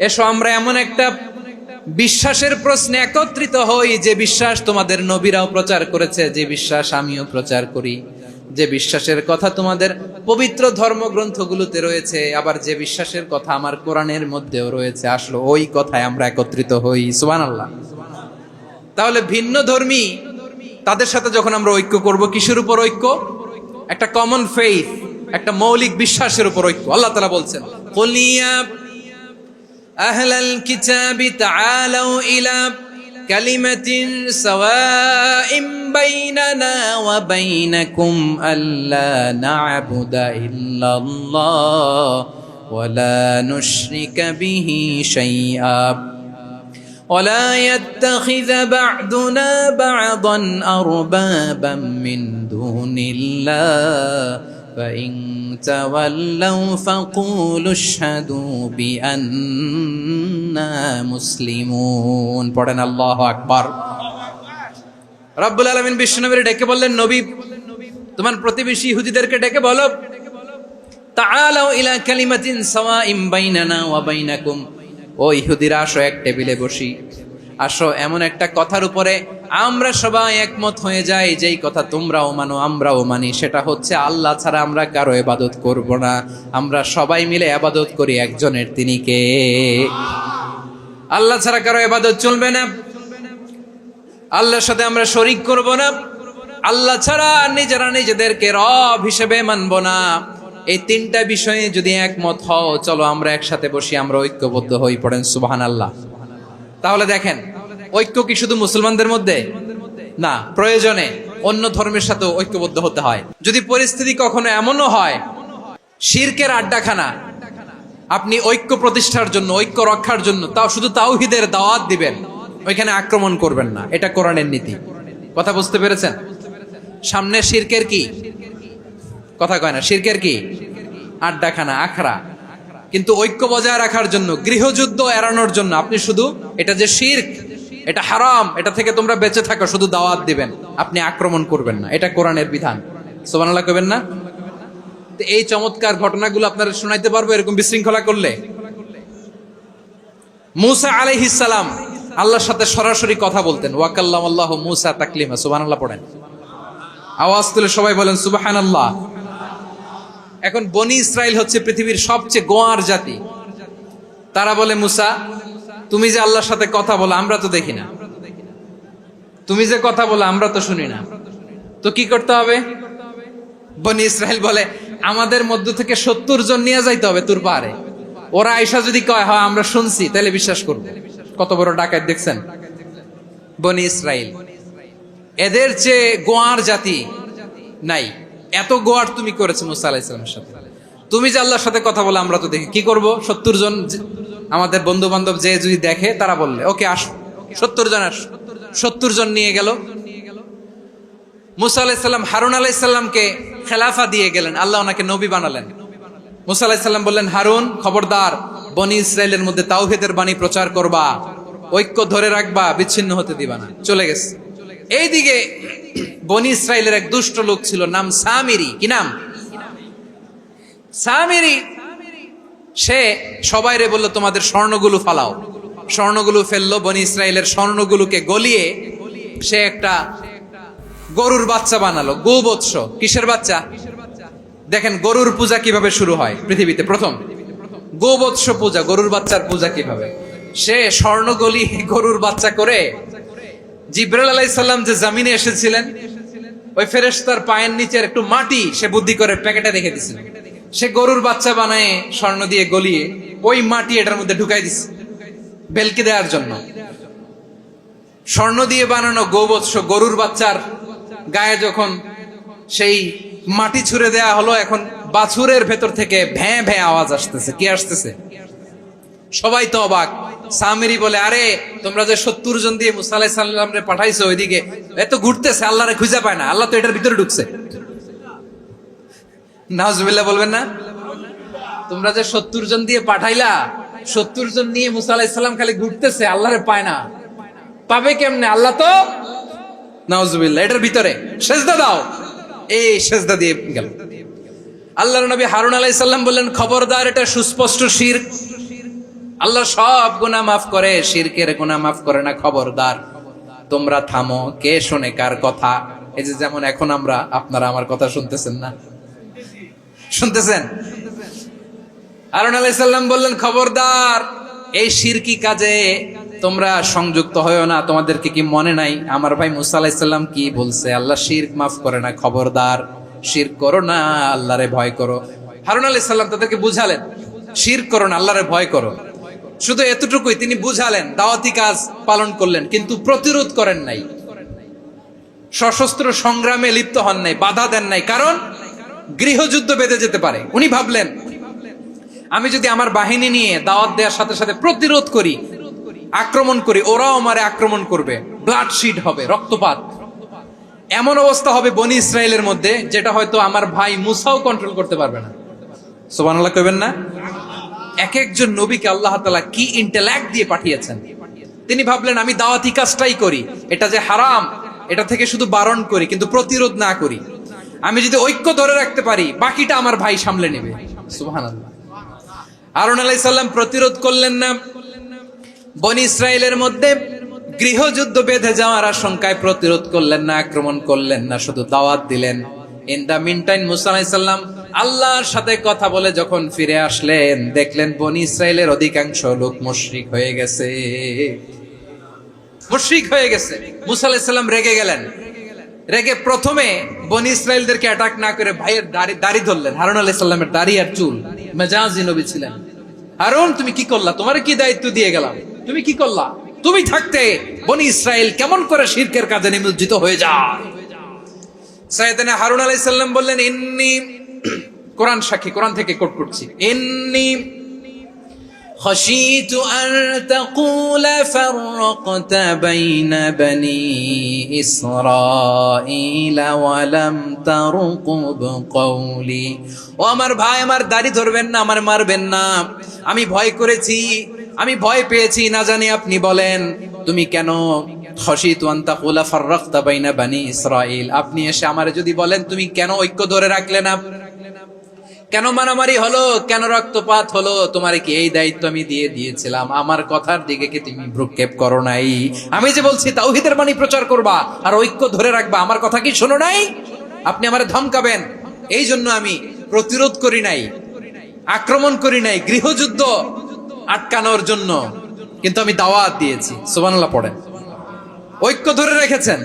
এসো, আমরা এমন একটা বিশ্বাসের প্রশ্নে একত্রিত হই, যে বিশ্বাস তোমাদের নবীরাও প্রচার করেছে, যে বিশ্বাস আমিও প্রচার করি, যে বিশ্বাসের কথা তোমাদের পবিত্র ধর্মগ্রন্থগুলোতে রয়েছে, আবার যে বিশ্বাসের কথা আমার কোরআনের মধ্যেও রয়েছে, আসলে ওই কথায় আমরা একত্রিত হই। সুবহানাল্লাহ। তাহলে ভিন্ন ধর্মী তাদের সাথে যখন আমরা ঐক্য করব, কিসের উপর ঐক্য? একটা কমন ফেইথ, একটা মৌলিক বিশ্বাসের উপর ঐক্য। আল্লাহ তাআলা বলছেন, কুল ইয়া আহলাল কিতাবি তাআলাউ ইলা কালিমাতিন সাওয়াইম বাইনানা ওয়া বাইনাকুম আল্লা না'বুদা ইল্লাল্লাহ ওয়া লা নুশরিকা বিহি শাইআ ولا يتخذ بعضنا بعضا أربابا من دون الله فإن تولوا فقولوا اشهدوا بأننا مسلمون। পড়েন আল্লাহু আকবার। রব্বুল আলামিন বিশ্বনবীকে ডেকে বললেন, নবী তোমার প্রতিবেশী ইহুদিদেরকে ডেকে বলো, তাআলাউ ইলা কালিমাতিন সাওয়াইম বাইনানা ওয়া বাইনাকুম, ও ইহুদিরা, আসো এক টেবিলে বসি, আসো এমন একটা কথার উপরে আমরা সবাই একমত হয়ে যাই, যেই কথা তোমরাও মানো আমরাও মানি, সেটা হচ্ছে আল্লাহ ছাড়া আমরা কারো ইবাদত করব না, আমরা সবাই মিলে ইবাদত করি একজনের, তিনি কে? আল্লাহ ছাড়া কারো ইবাদত চলবে না, আল্লাহর সাথে আমরা শরীক করব না, আল্লাহ ছাড়া নিজেরা নিজেদেরকে রব হিসেবে মানব না। এই তিনটা বিষয়ে যদি একমত হও, চলো আমরা একসাথে বসি, আমরা ঐক্যবদ্ধ হই। পড়েন সুবহানাল্লাহ। তাহলে দেখেন, ঐক্য কি শুধু মুসলমানদের মধ্যে না, প্রয়োজনে অন্য ধর্মের সাথে ঐক্যবদ্ধ হতে হয়। যদি পরিস্থিতি কখনো এমনও হয় শিরকের আড্ডাখানা, আপনি ঐক্য প্রতিষ্ঠার জন্য, ঐক্য রক্ষার জন্য, তাও শুধু তাওহীদের দাওয়াত দিবেন, ওইখানে আক্রমণ করবেন না, এটা কোরআনের নীতি। কথা বুঝতে পেরেছেন? সামনে শিরকের কি কথা কয় না, শিরকের কি আড্ডাখানা, আখড়া। কিন্তু ঐক্য বজায় রাখার জন্য, গৃহযুদ্ধ এড়ানোর জন্য আপনি শুধু এটা যে শিরক, এটা হারাম, এটা থেকে তোমরা বেঁচে থাকো, শুধু দাওয়াত দিবেন, আপনি আক্রমণ করবেন না, এটা কোরআনের বিধান। সুবহানাল্লাহ কইবেন না? এই চমৎকার ঘটনাগুলো আপনারা শোনাইতে পারবো এরকম বিশৃঙ্খলা করলে। মূসা আলাইহিস সালাম আল্লাহর সাথে সরাসরি কথা বলতেন, ওয়াকাল্লামাল্লাহু মূসা তাকলিমা। সুবহানাল্লাহ পড়েন, আওয়াজ তুলে সবাই বলেন সুবহানাল্লাহ। এখন বনি ইসরাইল হচ্ছে পৃথিবীর সবচেয়ে গোয়ার জাতি। তারা বলে, মুসা তুমি যে আল্লাহর সাথে কথা বলো আমরা তো দেখি না, তুমি যে কথা বলো আমরা তো শুনি না, তো কি করতে হবে? বনি ইসরাইল বলে, আমাদের মধ্য থেকে 70 জন নিয়ে যাইতে হবে তুর পাহাড়ে। ওরা আয়সা যদি কয় হয় আমরা শুনছি, তাহলে বিশ্বাস করবো। কত বড় ডাকাত দেখছেন বনি ইসরাইল। এদের চেয়ে গোয়ার জাতি নাই। এত গোয়ার তুমি করেছো মুসা আলাইহিস সালামের সাথে। তুমি যে আল্লাহর সাথে কথা বলে আমরা তো দেখি, কি করব? 70 জন আমাদের বন্ধু বান্ধব যে যদি দেখে, তারা বললে ওকে আসো, 70 জন আসো। 70 জন নিয়ে গেল। মুসা আলাইহিস সালাম হারুন আলাইহিস সালামকে খেলাফা দিয়ে গেলেন, আল্লাহ ওনাকে নবী বানালেন। মুসা আলাইহিস সালাম বললেন, হারুন খবরদার, বনি ইসরাইলের মধ্যে তাওহীদের বাণী প্রচার করবা, ঐক্য ধরে রাখবা, বিচ্ছিন্ন হতে দিবা না। চলে গেছে। এইদিকে বনি ইসরাইলের এক দুষ্ট লোক ছিল, নাম সামিরি। কি নাম? সামিরি। সে সবাইরে বলল, তোমাদের স্বর্ণগুলো ফালাও। স্বর্ণগুলো ফেললো। বনি ইসরাইলের স্বর্ণগুলোকে গলিয়ে সে একটা গরুর বাচ্চা বানালো। গোবৎস। কিসের বাচ্চা? দেখেন গরুর পূজা কিভাবে শুরু হয় পৃথিবীতে প্রথম। গোবৎস পূজা, গরুর বাচ্চার পূজা কিভাবে। সে স্বর্ণ গলি গরুর বাচ্চা করে, জিবরাইল আলাইহিস সালাম যে জমিনে এসেছিলেন, ওই ফেরেশতার পায়ের নিচের একটু মাটি সে বুদ্ধি করে প্যাকেটে রেখে দিছিল। সে গরুর বাচ্চা বানায় স্বর্ণ দিয়ে গলিয়ে ওই মাটি এটার মধ্যে ঢুকাই দিছে বেলকে দেওয়ার জন্য। স্বর্ণ দিয়ে বানানো গোবৎস গরুর বাচ্চার গায়ে যখন সেই মাটি ছুঁড়ে দেয়া হলো, এখন বাছুরের ভেতর থেকে ভ্যাঁ ভ্যাঁ আওয়াজ আসতেছে। কি আসতেছে? সবাই তো অবাক। সামিরি বলে, আরে তোমরা যে 70 জন দিয়ে মুসা আলাইহিস সালামরে পাঠাইছো ওইদিকে, এত ঘুরতেছে, আল্লাহরে খুঁজে পায় না, আল্লাহ তো এটার ভিতরে ঢুকছে। নাউজুবিল্লাহ বলবেন না? তোমরা যে 70 জন দিয়ে পাঠাইলা, 70 জন নিয়ে মুসা আলাইহিস সালাম খালি ঘুরতেছে, আল্লাহরে পায় না। পাবে কেমনে? আল্লাহ তো নাউজুবিল্লাহ এটার ভিতরে। সেজদা দাও। এই সেজদা দিয়ে গেল। আল্লাহর নবী হারুন আলাইহিস সালাম বললেন, খবরদার, এটা সুস্পষ্ট শিরক। আল্লাহ সব গুনাহ মাফ করে, শিরকের গুনাহ মাফ করে না। খবরদার, তোমরা থামো। কে শোনে কার কথা? এই যে যেমন এখন আপনারা আমার কথা শুনতেছেন না? শুনতেছেন? হারুন আলাইহিস সালাম বললেন, খবরদার, এই শিরকি কাজে তোমরা সংযুক্ত হয়ো না। তোমাদেরকে কি মনে নাই আমার ভাই মুসা আলাইহিস সালাম কি বলছে? আল্লাহ শিরক মাফ করে না। খবরদার, শিরক করো না, আল্লাহরে ভয় করো। হারুন আলাইহিস সালাম তাদেরকে বুঝালেন, শিরক করো না, আল্লাহরে ভয় করো। শুধু এতটুকুই তিনি বুঝালেন, দাওয়াতি কাজ পালন করলেন, কিন্তু প্রতিরোধ করেন নাই, সশস্ত্র সংগ্রামে লিপ্ত হন নাই, বাধা দেন নাই। কারণ গৃহযুদ্ধ বেঁধে যেতে পারে। উনি ভাবলেন, আমি যদি আমার বাহিনী নিয়ে দাওয়াত দেওয়ার সাথে সাথে প্রতিরোধ করি, আক্রমণ করি, ওরাও আমারে আক্রমণ করবে, ব্লাডশিড হবে, রক্তপাত। এমন অবস্থা হবে বনি ইসরায়েলের মধ্যে, যেটা হয়তো আমার ভাই মুসাও কন্ট্রোল করতে পারবে না। সুবহানাল্লাহ কইবেন না? এক একজন নবীকে আল্লাহ তাআলা কি ইন্টেলেক্ট দিয়ে পাঠিয়েছেন। তিনি ভাবলেন, আমি দাওয়াতি কাজটাই করি, এটা যে হারাম এটা থেকে শুধু বারণ করি, কিন্তু প্রতিরোধ না করি। আমি যদি ঐক্য ধরে রাখতে পারি, বাকিটা আমার ভাই সামলে নেবে। সুবহানাল্লাহ। হারুন আলাইহিস সালাম প্রতিরোধ করলেন না। বনি ইসরায়েলের মধ্যে গৃহযুদ্ধ বেঁধে যাওয়ার আশঙ্কায় প্রতিরোধ করলেন না, আক্রমণ করলেন না, শুধু দাওয়াত দিলেন। ইন দা মিন টাইম মুসা আলাইহিস সালাম আল্লাহর সাথে কথা বলে যখন ফিরে আসলেন, দেখলেন বনি ইসরায়েলের অধিকাংশ লোক মুশরিক হয়ে গেছে। মুশরিক হয়ে গেছে। মুসা আলাইহিস সালাম রেগে গেলেন। রেগে প্রথমে বনি ইসরায়েলদেরকে অ্যাটাক না করে ভাইয়ের দাড়ি ধরলেন। হারুন আলাইহিস সালামের দাড়ি আর চুল। মেজাজি নবী ছিলেন। হারুন, তুমি কি করলা? তোমার কি দায়িত্ব দিয়ে গেলাম, তুমি কি করলা? তুমি থাকতে বনি ইসরায়েল কেমন করে শিরকের কাজে নিমজ্জিত হয়ে যায়? সাইয়েদনা হারুন আলাইহিস সালাম বললেন, ইন্নী, কোরআন সাক্ষী, কোরআন থেকে কোট করছি, ইন্নী خشيت أن تقول فرقت بين بني إسرائيل ولم ترقب قولي। ও আমার ভাই, আমার দাড়ি ধরবেন না, আমার মারবেন না। আমি ভয় করেছি, আমি ভয় পেয়েছি, না জানি আপনি বলেন তুমি কেন খশিতু আন তাকুলা ফাররাকতা বাইনা বানি ইসরাইল। আপনি এসে আমারে যদি বলেন তুমি কেন ঐক্য ধরে রাখলে না, কেন মারামারি হলো, কেন রক্তপাত হলো, তোমার কি এই দায়িত্ব আমি দিয়ে দিয়েছিলাম? আমার কথার দিকে কি তুমি ভ্রুক্ষেপ করো নাই? আমি যে বলছি তাওহীদের বাণী প্রচার করবা আর ঐক্য ধরে রাখবা, আমার কথা কি শোনো নাই? আপনি আমারে ধমকাবেন, এই জন্য আমি প্রতিরোধ করি নাই, আক্রমণ করি নাই, গৃহযুদ্ধ আটকানোর জন্য, কিন্তু আমি দাওয়াত দিয়েছি। সুবহানাল্লাহ পড়েন। ঐক্য ধরে রেখেছেন।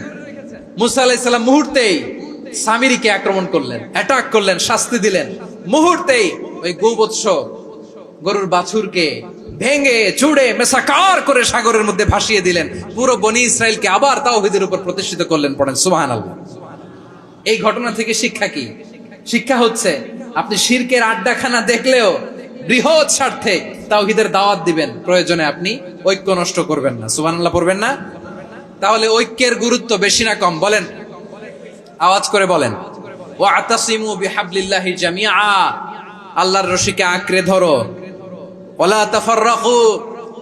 মুসা আলাইহিস সালাম মুহূর্তেই সামিরীকে আক্রমণ করলেন, অ্যাটাক করলেন, শাস্তি দিলেন। মুহূর্তেই ওই গোবৎস গরুর বাছুরকে ভেঙে চুড়ে মেসাকার করে সাগরের মধ্যে ভাসিয়ে দিলেন। পুরো বনি ইসরাইলকে আবার তাওহীদের উপর প্রতিষ্ঠিত করলেন। পড়েন সুবহানাল্লাহ। এই ঘটনা থেকে শিক্ষা কি? শিক্ষা হচ্ছে আপনি শিরকের আড্ডাখানা দেখলেও বৃহৎ স্বার্থে তাওহীদের দাওয়াত দিবেন, প্রয়োজনে আপনি ঐক্য নষ্ট করবেন না। সুবহানাল্লাহ পড়বেন না? তাহলে ঐক্যের গুরুত্ব বেশি না কম বলেন? আওয়াজ করে বলেন। ওয়াতাসিমু বিহাবলিল্লাহি জামিআ, আল্লাহর রশিকে আঁকড়ে ধরো। ওয়ালা তাফাররাকু,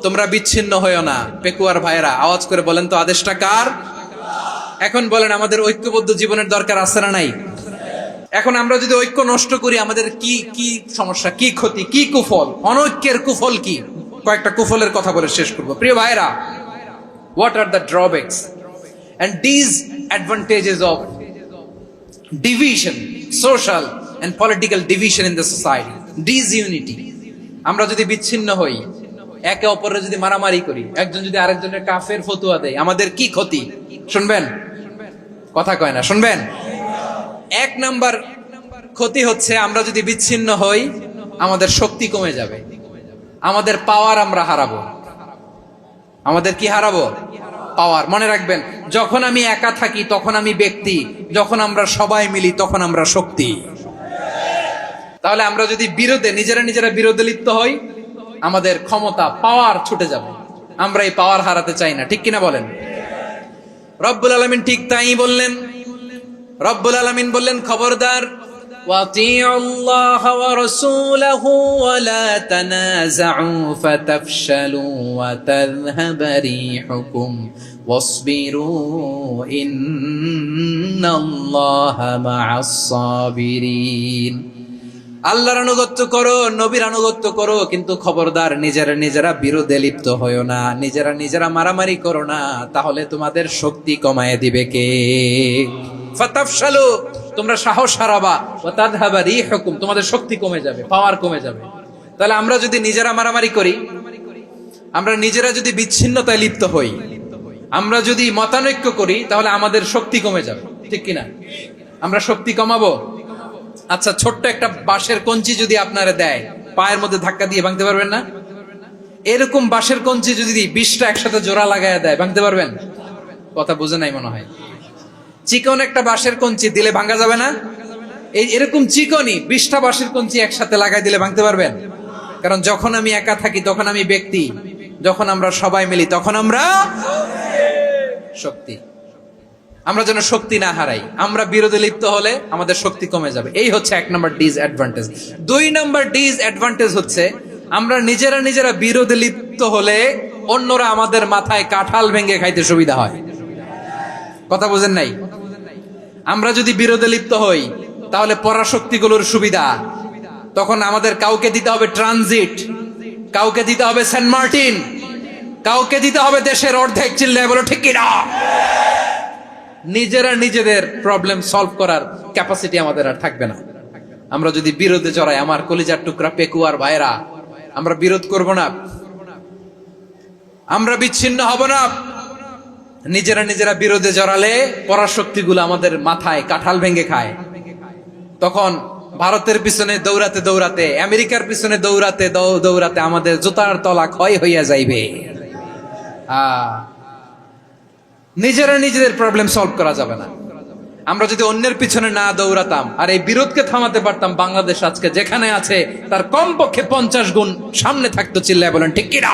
তোমরা বিচ্ছিন্ন হয়ো না। পেকুয়ার ভাইরা আওয়াজ করে বলেন তো আদেশটা কার? এখন বলেন আমাদের ঐক্যবদ্ধ জীবনের দরকার আছে না নাই? এখন আমরা যদি ঐক্য নষ্ট করি আমাদের কি কি সমস্যা, কি ক্ষতি, কি কুফল? অনৈক্যের কুফল কি? কয়েকটা কুফলের কথা বলে শেষ করব। প্রিয় ভাইরা, what are the drawbacks and disadvantages of division, social and political division in the society? Disunity. আমরা যদি বিচ্ছিন্ন হই, একে অপরের যদি মারামারি করি, একজন যদি আরেকজনের কাফের ফতোয়া দেয়, আমাদের কি ক্ষতি? শুনবেন? কথা কয় না, শুনবেন? এক নাম্বার ক্ষতি হচ্ছে আমরা যদি বিচ্ছিন্ন হই আমাদের শক্তি কমে যাবে, আমাদের পাওয়ার আমরা হারাবো। আমাদের কি হারাবো? পাওয়ার। মনে রাখবেন, যখন আমি একা থাকি তখন আমি ব্যক্তি, যখন আমরা সবাই মিলি তখন আমরা শক্তি। তাহলে আমরা যদি নিজেরা বিরোধে লিপ্ত হই আমাদের ক্ষমতা, পাওয়ার ছুটে যাবে। আমরা এই পাওয়ার হারাতে চাই না, ঠিক কিনা বলেন? রব্বুল আলামিন ঠিক তাই বললেন। রব্বুল আলামিন বললেন, খবরদার, ওয়াতিউল্লাহ ওয়া রাসূলাহু ওয়া লা তানাযাউ ফাতাফশালু ওয়া তাযহাবা রিহুকুম ওয়াসবিরু ইন্নাল্লাহা মা'আস সাবিরিন। আল্লাহর আনুগত্য করো, নবীর আনুগত্য করো, কিন্তু খবরদার নিজেরা বিরোধে লিপ্ত হয়ো না, নিজেরা মারামারি করো না, তাহলে তোমাদের শক্তি কমায় দিবে কে? ফাতাফশালু, তোমরা সাহস হারাবা, ওয়া তাযহাবা রিহুকুম, তোমাদের শক্তি কমে যাবে, পাওয়ার কমে যাবে। তাহলে আমরা যদি নিজেরা মারামারি করি, আমরা নিজেরা যদি বিচ্ছিন্নতায় লিপ্ত হই, আমরা যদি মতানৈক্য করি, তাহলে আমাদের শক্তি কমে যাবে, ঠিক কিনা? আমরা শক্তি কমাবো। আচ্ছা, ছোট্ট একটা বাঁশের কঞ্চি যদি আপনারা দেয়, পায়ের মধ্যে ধাক্কা দিয়ে ভাঙতে পারবেন না? এরকম বাঁশের কঞ্চি যদি 20টা একসাথে জোড়া লাগায় দেয়, ভাঙতে পারবেন? কথা বুঝে নাই মনে হয়। চিকন একটা বাঁশের কঞ্চি দিলে ভাঙা যাবে না? এরকম চিকনই 20টা বাঁশের কঞ্চি একসাথে লাগাই দিলে ভাঙতে পারবেন? কারণ যখন আমি একা থাকি তখন আমি ব্যক্তি, যখন আমরা সবাই মিলি তখন আমরা শক্তি। আমরা যেন শক্তি না হারাই। আমরা বিরোধে লিপ্ত হলে আমাদের শক্তি কমে যাবে। এই হচ্ছে 1 নম্বর ডিসঅ্যাডভান্টেজ। 2 নম্বর ডিসঅ্যাডভান্টেজ হচ্ছে আমরা নিজেরা বিরোধে লিপ্ত হলে অন্যরা আমাদের মাথায় কাঁঠাল ভেঙে খাইতে সুবিধা হয়। কথা বুঝেন নাই? আমরা যদি বিরোধে লিপ্ত হই তাহলে পরাশক্তিগুলোর সুবিধা, তখন আমাদের কাউকে দিতে হবে ট্রানজিট, কাউকে দিতে হবে সেন্ট মার্টিন, কাউকে দিতে হবে দেশের অর্ধেক। চিল্লায় বলো ঠিক কিনা? নিজেদের প্রবলেম সলভ করার ক্যাপাসিটি আমাদের আর থাকবে না। আমরা যদি বিরোধে জড়াই, আমার কলিজার টুকরা পেকুয়ার ভাইরা, আমরা বিরোধ করব না, আমরা বিচ্ছিন্ন হব না। নিজেরা বিরোধে জড়ালে পরাশক্তিগুলো আমাদের মাথায় কাঁঠাল ভেঙে খায়। তখন ভারতের পিছনে দৌড়াতে, আমেরিকার পিছনে দৌড়াতে আমাদের জুতার তলা ক্ষয় হইয়া যাইবে। নিজেদের প্রবলেম সলভ করা যাবে না। আমরা যদি অন্যের পিছনে না দৌড়াতাম আর এই বিরোধকে থামাতে পারতাম, বাংলাদেশ আজকে যেখানে আছে তার কমপক্ষে 50 গুণ সামনে থাকতো। চিল্লায় বলেন ঠিক কিনা?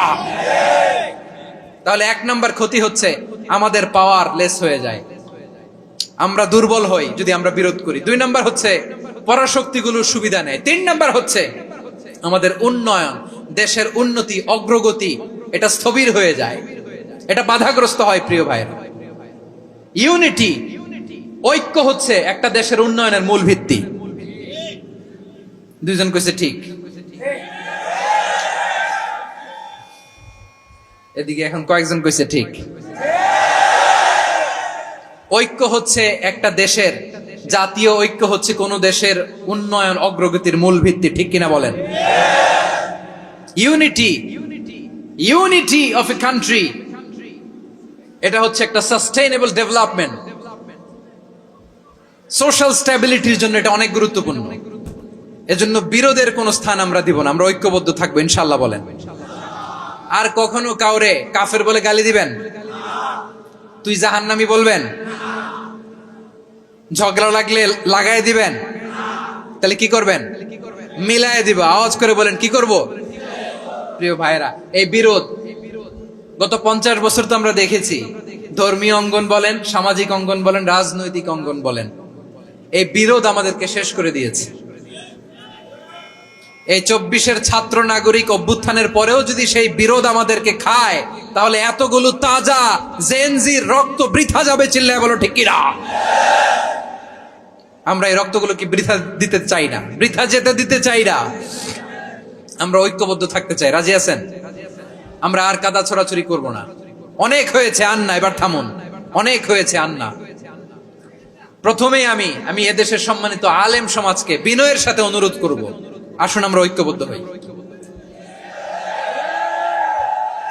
তাহলে 1 নম্বর ক্ষতি হচ্ছে আমাদের পাওয়ার লেস হয়ে যায়, আমরা দুর্বল হই যদি আমরা বিরোধ করি। 2 নম্বর হচ্ছে পরাশক্তিগুলোর সুবিধা নেয়। 3 নম্বর হচ্ছে আমাদের উন্নয়ন, দেশের উন্নতি, অগ্রগতি, এটা স্থবির হয়ে যায়, এটা বাধাগ্রস্ত হয়। প্রিয় ভাইরা, ইউনিটি, ঐক্য হচ্ছে একটা দেশের উন্নয়নের মূল ভিত্তি। 2 জন কইছে ঠিক। এদিকে এখন কয়েকজন কইছে ঠিক। ঐক্য হচ্ছে একটা দেশের জাতীয় ঐক্য হচ্ছে কোন দেশের উন্নয়ন অগ্রগতির মূল ভিত্তি, ঠিক কিনা বলেন? Unity, unity of a country, এটা হচ্ছে একটা সাস্টেইনেবল ডেভেলপমেন্ট। সোশ্যাল স্ট্যাবিলিটির জন্য এটা অনেক গুরুত্বপূর্ণ। এজন্য বিরোধের কোন স্থান আমরা দিব না, আমরা ঐক্যবদ্ধ থাকবো ইনশাআল্লাহ বলেন। আর কখনো কাউরে কাফের বলে গালি দিবেন? তুই জাহান্নামী বলবেন? ঝগড়া লাগলে লাগাই দিবেন? তাহলে কি করবেন? মিলায় দিব। আওয়াজ করে বলেন কি করব? প্রিয় ভাইরা, এই বিরোধ গত 50 বছর তো আমরা দেখেছি। ধর্মীয় অঙ্গন বলেন, সামাজিক অঙ্গন বলেন, রাজনৈতিক অঙ্গন বলেন, এই বিরোধ আমাদেরকে শেষ করে দিয়েছে। এই 24-এর ছাত্র নাগরিক অভ্যুত্থানের পরেও যদি সেই বিরোধ আমাদেরকে খায়, তাহলে এতগুলো তাজা জেনজির রক্ত বৃথা যাবে। চিল্লায় বলো ঠিক কিনা? আমরা এই রক্তগুলো কি বৃথা দিতে চাই না, বৃথা যেতে দিতে চাই না। আমরা ঐক্যবদ্ধ থাকতে চাই। রাজি আছেন? আমরা আর কাদা ছড়াছড়ি করব না। অনেক হয়েছে, আন্না এবার থামুন। অনেক হয়েছে, আন্না। প্রথমেই আমি এদেশের সম্মানিত আলেম সমাজকে বিনয়ের সাথে অনুরোধ করব, আসুন আমরা ঐক্যবদ্ধ হই।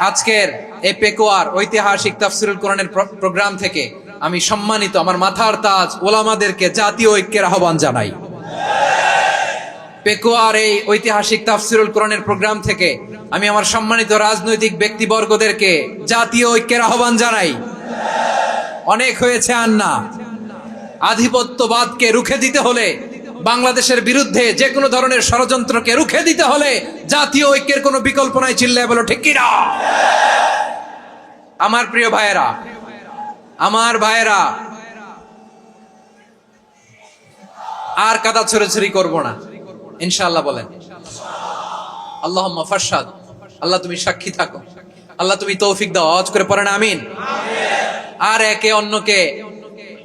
আজকের এই পেকুয়ার ঐতিহাসিক তাফসীরুল কোরআনের প্রোগ্রাম থেকে আমি সম্মানিত আমার মাথার তাজ ওলামাদেরকে জাতীয় ঐক্যের আহ্বান জানাই। পেকুয়ার এই ঐতিহাসিক তাফসীরুল কোরআনের প্রোগ্রাম থেকে আমি আমার সম্মানিত রাজনৈতিক ব্যক্তিবর্গদেরকে জাতীয় ঐক্যের আহ্বান জানাই। অনেক হয়েছে, আন্না। আধিপত্যবাদকে রুখে দিতে হলে, বাংলাদেশের বিরুদ্ধে যে কোনো ধরনের ষড়যন্ত্রকে রুখে দিতে হলে জাতীয় ঐক্যের কোনো বিকল্প নাই। চিল্লায় বলো ঠিক কিনা? আমার প্রিয় ভাইয়েরা, আমার ভাইয়েরা, আর কাদা ছড়াছড়ি করব না ইনশাআল্লাহ বলেন। আল্লাহুম্মা ফারশাদ। আল্লাহ তুমি সাক্ষী থাকো, আল্লাহ তুমি তৌফিক দাও। আওয়াজ করে পড়েন আমিন। আর একে অন্যকে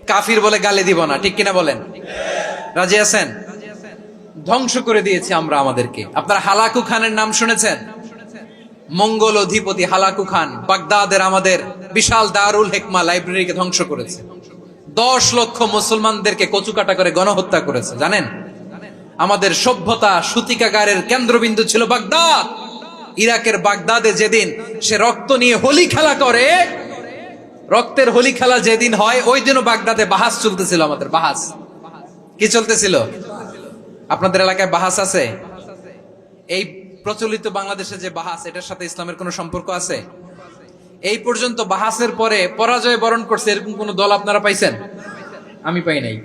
কাফির বলে গালি দিব না, ঠিক কিনা বলেন? রাজি আছেন? ধ্বংস করে দিয়েছি আমরা আমাদেরকে। আপনারা হালাকু খানের নাম শুনেছেন? মঙ্গল অধিপতি হালাকু খান বাগদাদের আমাদের বিশাল দারুল হিকমা লাইব্রেরিকে ধ্বংস করেছে। 10 লক্ষ মুসলমানদেরকে কচুকাটা করে গণহত্যা করেছে। জানেন, আমাদের সভ্যতা সূতিকাগারের কেন্দ্রবিন্দু ছিল বাগদাদ। ইরাকের বাগদাদে যেদিন সে রক্ত নিয়ে হোলি খেলা করে, রক্তের হোলি খেলা যেদিন হয়, ওই দিনও বাগদাদে বাহাস চলতেছিল। আমাদের বাহাস কি চলতেছিল? আপনাদের এলাকায় বাহাস আছে? এই প্রচলিত বাংলাদেশে যে বাহাস, এটার সাথে ইসলামের কোনো সম্পর্ক আছে? এই পর্যন্ত বাহাসের পরে পরাজয় বরণ করছে এরকম কোন দল আপনারা পাইছেন? আমি পাই নাই।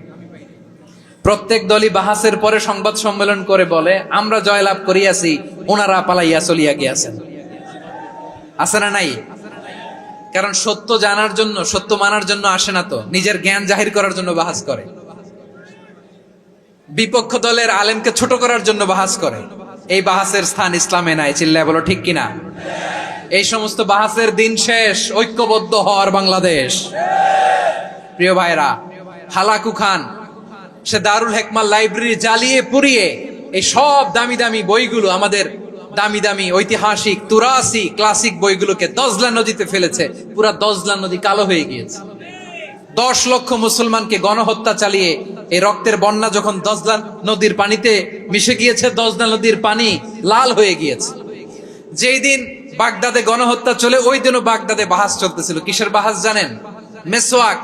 প্রত্যেক দলই বাহাসের পরে সংবাদ সম্মেলন করে বলে আমরা জয়লাভ করিয়াছি, ওনারা পালাইয়া চলিয়া গিয়াছেন। আছে না নাই? কারণ সত্য জানার জন্য, সত্য মানার জন্য আসে না তো, নিজের জ্ঞান জাহির করার জন্য বাহাস করে। বিপক্ষ দলের আলেমকে ছোট করার জন্য বাহাস করে। এই বাহাসের স্থান ইসলামে নাই। চিল্লায় বলো ঠিক কিনা? এই সমস্ত বাহাসের দিন শেষ। ঐক্যবদ্ধ হওয়ার বাংলাদেশ। প্রিয় ভাইরা, হালাকু খান সে দারুল হিকমা লাইব্রেরি জ্বালিয়ে পুড়িয়ে এই সব দামি দামি বইগুলো, আমাদের দামি দামি ঐতিহাসিক তুরাসি ক্লাসিক বইগুলোকে দজলা নদীতে ফেলেছে। পুরা দজলা নদী কালো হয়ে গিয়েছে। 10 লক্ষ মুসলমানকে গণহত্যা চালিয়ে এই রক্তের বন্যা যখন দজলা নদীর পানিতে মিশে গিয়েছে, দজলা নদীর পানি লাল হয়ে গিয়েছে। যেই দিন বাগদাদে গণহত্যা চলে, ওই দিনও বাগদাদে বাহাস চলতেছিল। কিসের বাহাস জানেন? মেসওয়াক,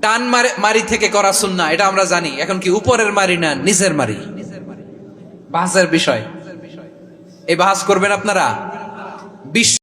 ডান মারি থেকে করা সুন্নাহ, এটা আমরা জানি। এখন কি উপরের মারি না নিচের মারি? বাহাসের বিষয়। এই বাহাস করবেন আপনারা? বিশ্ব